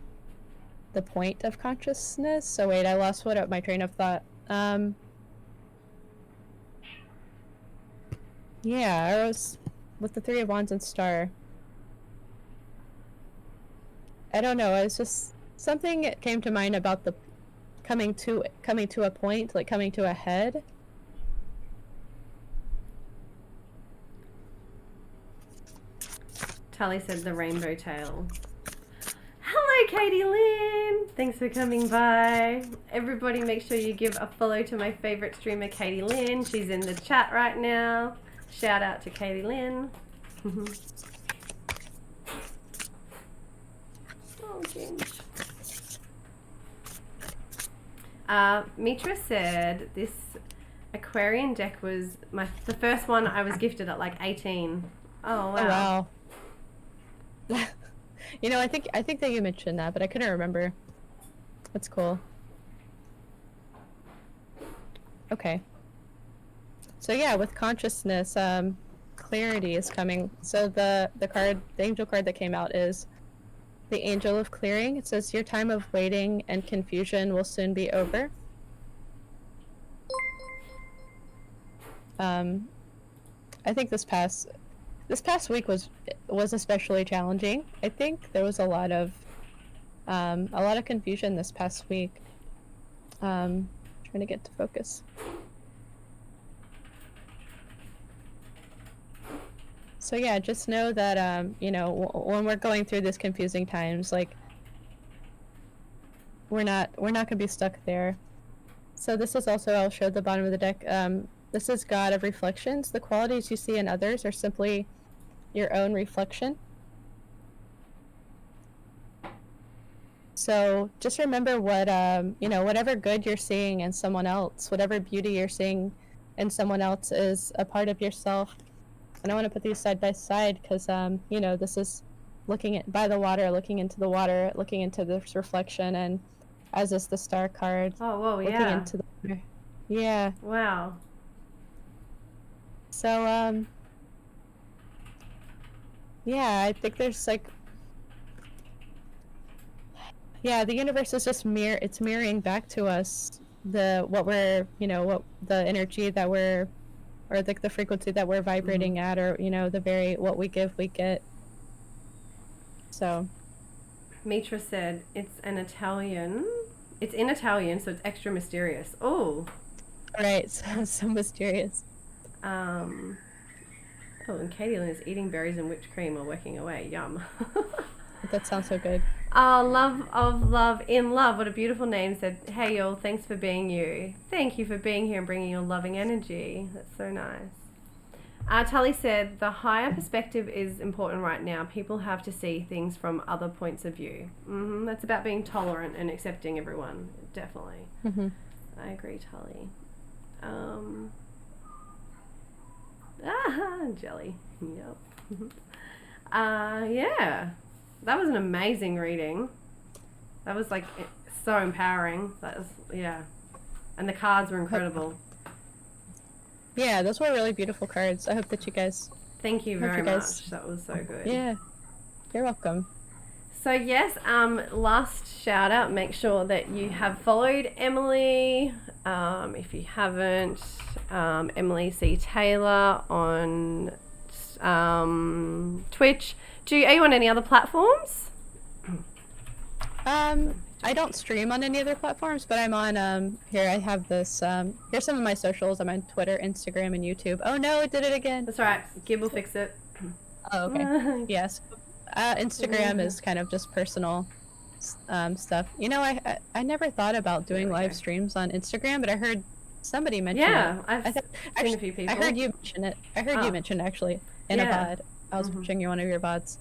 point of consciousness. So wait, I lost my train of thought. Yeah, arrows with the Three of Wands and star. I don't know, it's just something came to mind about the coming to a point, like coming to a head. Tully said the rainbow tail. Hello, Katie Lynn. Thanks for coming by. Everybody make sure you give a follow to my favorite streamer, Katie Lynn. She's in the chat right now. Shout out to Katie Lynn. Oh, Ginge. Mitra said this Aquarian deck was the first one I was gifted at like 18. Oh, wow. Oh, wow. You know, I think that you mentioned that, but I couldn't remember. That's cool. Okay. So yeah, with consciousness, clarity is coming. So the angel card that came out is the Angel of Clearing. It says your time of waiting and confusion will soon be over. I think this past week was especially challenging. I think there was a lot of confusion this past week. Trying to get to focus. So yeah, just know that you know, when we're going through this confusing times, like we're not gonna be stuck there. So this is also, I'll show the bottom of the deck. This is God of Reflections. The qualities you see in others are simply your own reflection. So just remember what you know, whatever good you're seeing in someone else, whatever beauty you're seeing in someone else is a part of yourself. And I want to put these side by side because you know, this is looking by the water, looking into the water, looking into this reflection, and as is the star card. Oh, whoa, looking yeah. into the water. Yeah. Wow. So yeah, I think there's like, yeah, the universe is just it's mirroring back to us what we're, you know, what the energy that we're, or like the frequency that we're vibrating at, or, you know, what we give, we get. So Mitra said it's in Italian, so it's extra mysterious. Oh. Right, so mysterious. Oh, and Katie Lynn is eating berries and whipped cream while working away. Yum. That sounds so good. Oh, love of love in love. What a beautiful name. Said, hey y'all, thanks for being you. Thank you for being here and bringing your loving energy. That's so nice. Tully said, the higher perspective is important right now. People have to see things from other points of view. That's about being tolerant and accepting everyone. Definitely. I agree, Tully. Jelly. Yep. Yeah. That was an amazing reading. That was like so empowering. That was, yeah. And the cards were incredible. Yeah, those were really beautiful cards. I hope that you guys... Thank you very much. That was so good. Yeah. You're welcome. So yes, last shout out, make sure that you have followed Emily. If you haven't, EmilyCTaylor on Twitch. Are you on any other platforms? I don't stream on any other platforms, but I'm on, here, I have this, here's some of my socials. I'm on Twitter, Instagram, and YouTube. Oh no, it did it again. That's right. Gib will fix it. Oh, okay. Yes. Instagram is kind of just personal stuff. You know, I never thought about doing live streams on Instagram, but I heard somebody mention it. Yeah, I've seen a few people. I heard you mention it. I heard you mention it, actually, in a VOD. I was watching one of your VODs.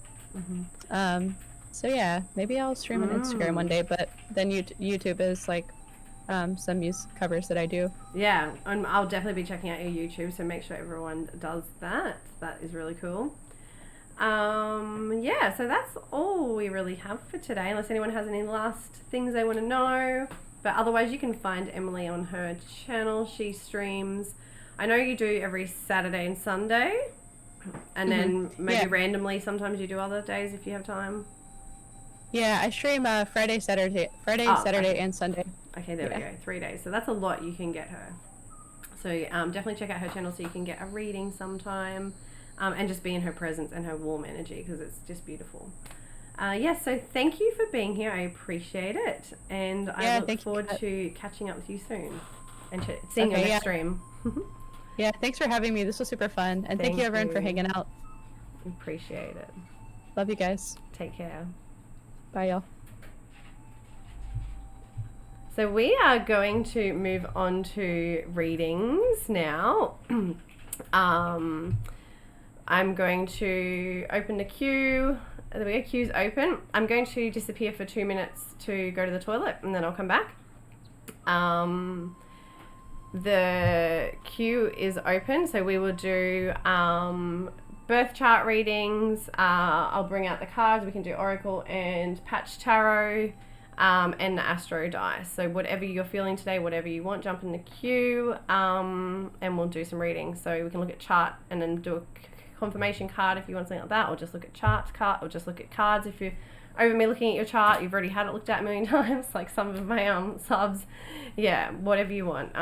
So yeah, maybe I'll stream on Instagram one day, but then YouTube is like some covers that I do. Yeah, and I'll definitely be checking out your YouTube, so make sure everyone does that. That is really cool. Yeah, so that's all we really have for today, unless anyone has any last things they want to know. But otherwise, you can find Emily on her channel. She streams, I know you do every Saturday and Sunday, and then maybe randomly sometimes you do other days if you have time. Yeah, I stream Friday, Saturday, and Sunday. Okay, there we go. 3 days. So that's a lot you can get her. So definitely check out her channel so you can get a reading sometime. And just be in her presence and her warm energy, because it's just beautiful. Yes, so thank you for being here. I appreciate it. And I look forward to catching up with you soon and seeing you next stream. Yeah, thanks for having me. This was super fun. And thank you everyone for hanging out. Appreciate it. Love you guys. Take care. Bye, y'all. So we are going to move on to readings now. I'm going to open the queue. There we go, queue's open. I'm going to disappear for 2 minutes to go to the toilet, and then I'll come back. The queue is open, so we will do birth chart readings. I'll bring out the cards. We can do Oracle and Patch Tarot, and the Astro dice. So whatever you're feeling today, whatever you want, jump in the queue, and we'll do some readings. So we can look at chart and then do a confirmation card if you want something like that, or just look at or just look at cards. If you're over me looking at your chart, you've already had it looked at a million times, like some of my subs. Yeah, whatever you want,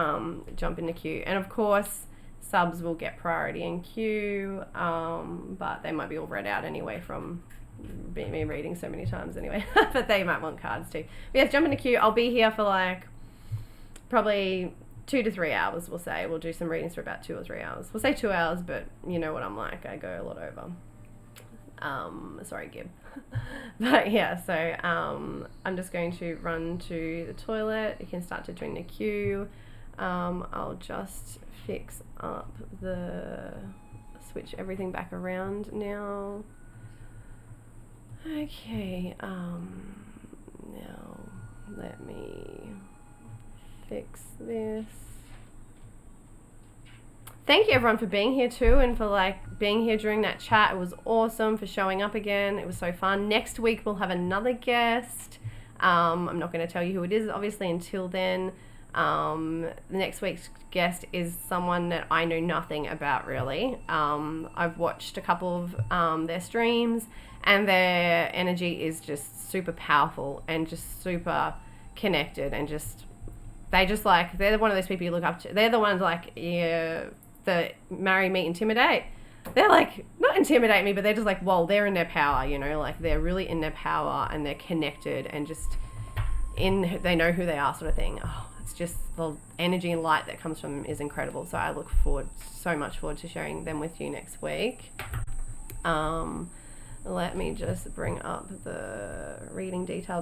jump in the queue. And of course, subs will get priority in queue, but they might be all read out anyway from me reading so many times anyway. But they might want cards too. But yeah, jump in the queue. I'll be here for like probably 2 to 3 hours, we'll say. We'll do some readings for about 2 or 3 hours. We'll say 2 hours, but you know what I'm like. I go a lot over. Sorry, Gib. But yeah, so I'm just going to run to the toilet. You can start to join the queue. I'll just fix up switch everything back around now. Okay, now let me fix this. Thank you everyone for being here too, and for like being here during that chat. It was awesome, for showing up again. It was so fun. Next week we'll have another guest. I'm not going to tell you who it is obviously until then. The next week's guest is someone that I know nothing about really. I've watched a couple of their streams, and their energy is just super powerful and just super connected, and they're one of those people you look up to. They're the ones like, the marry, meet, intimidate. They're like, not intimidate me, but they're just like, whoa, they're in their power, you know, like they're really in their power, and they're connected, and just they know who they are, sort of thing. Oh, it's just the energy and light that comes from them is incredible. So I look so much forward to sharing them with you next week. Let me just bring up the reading details.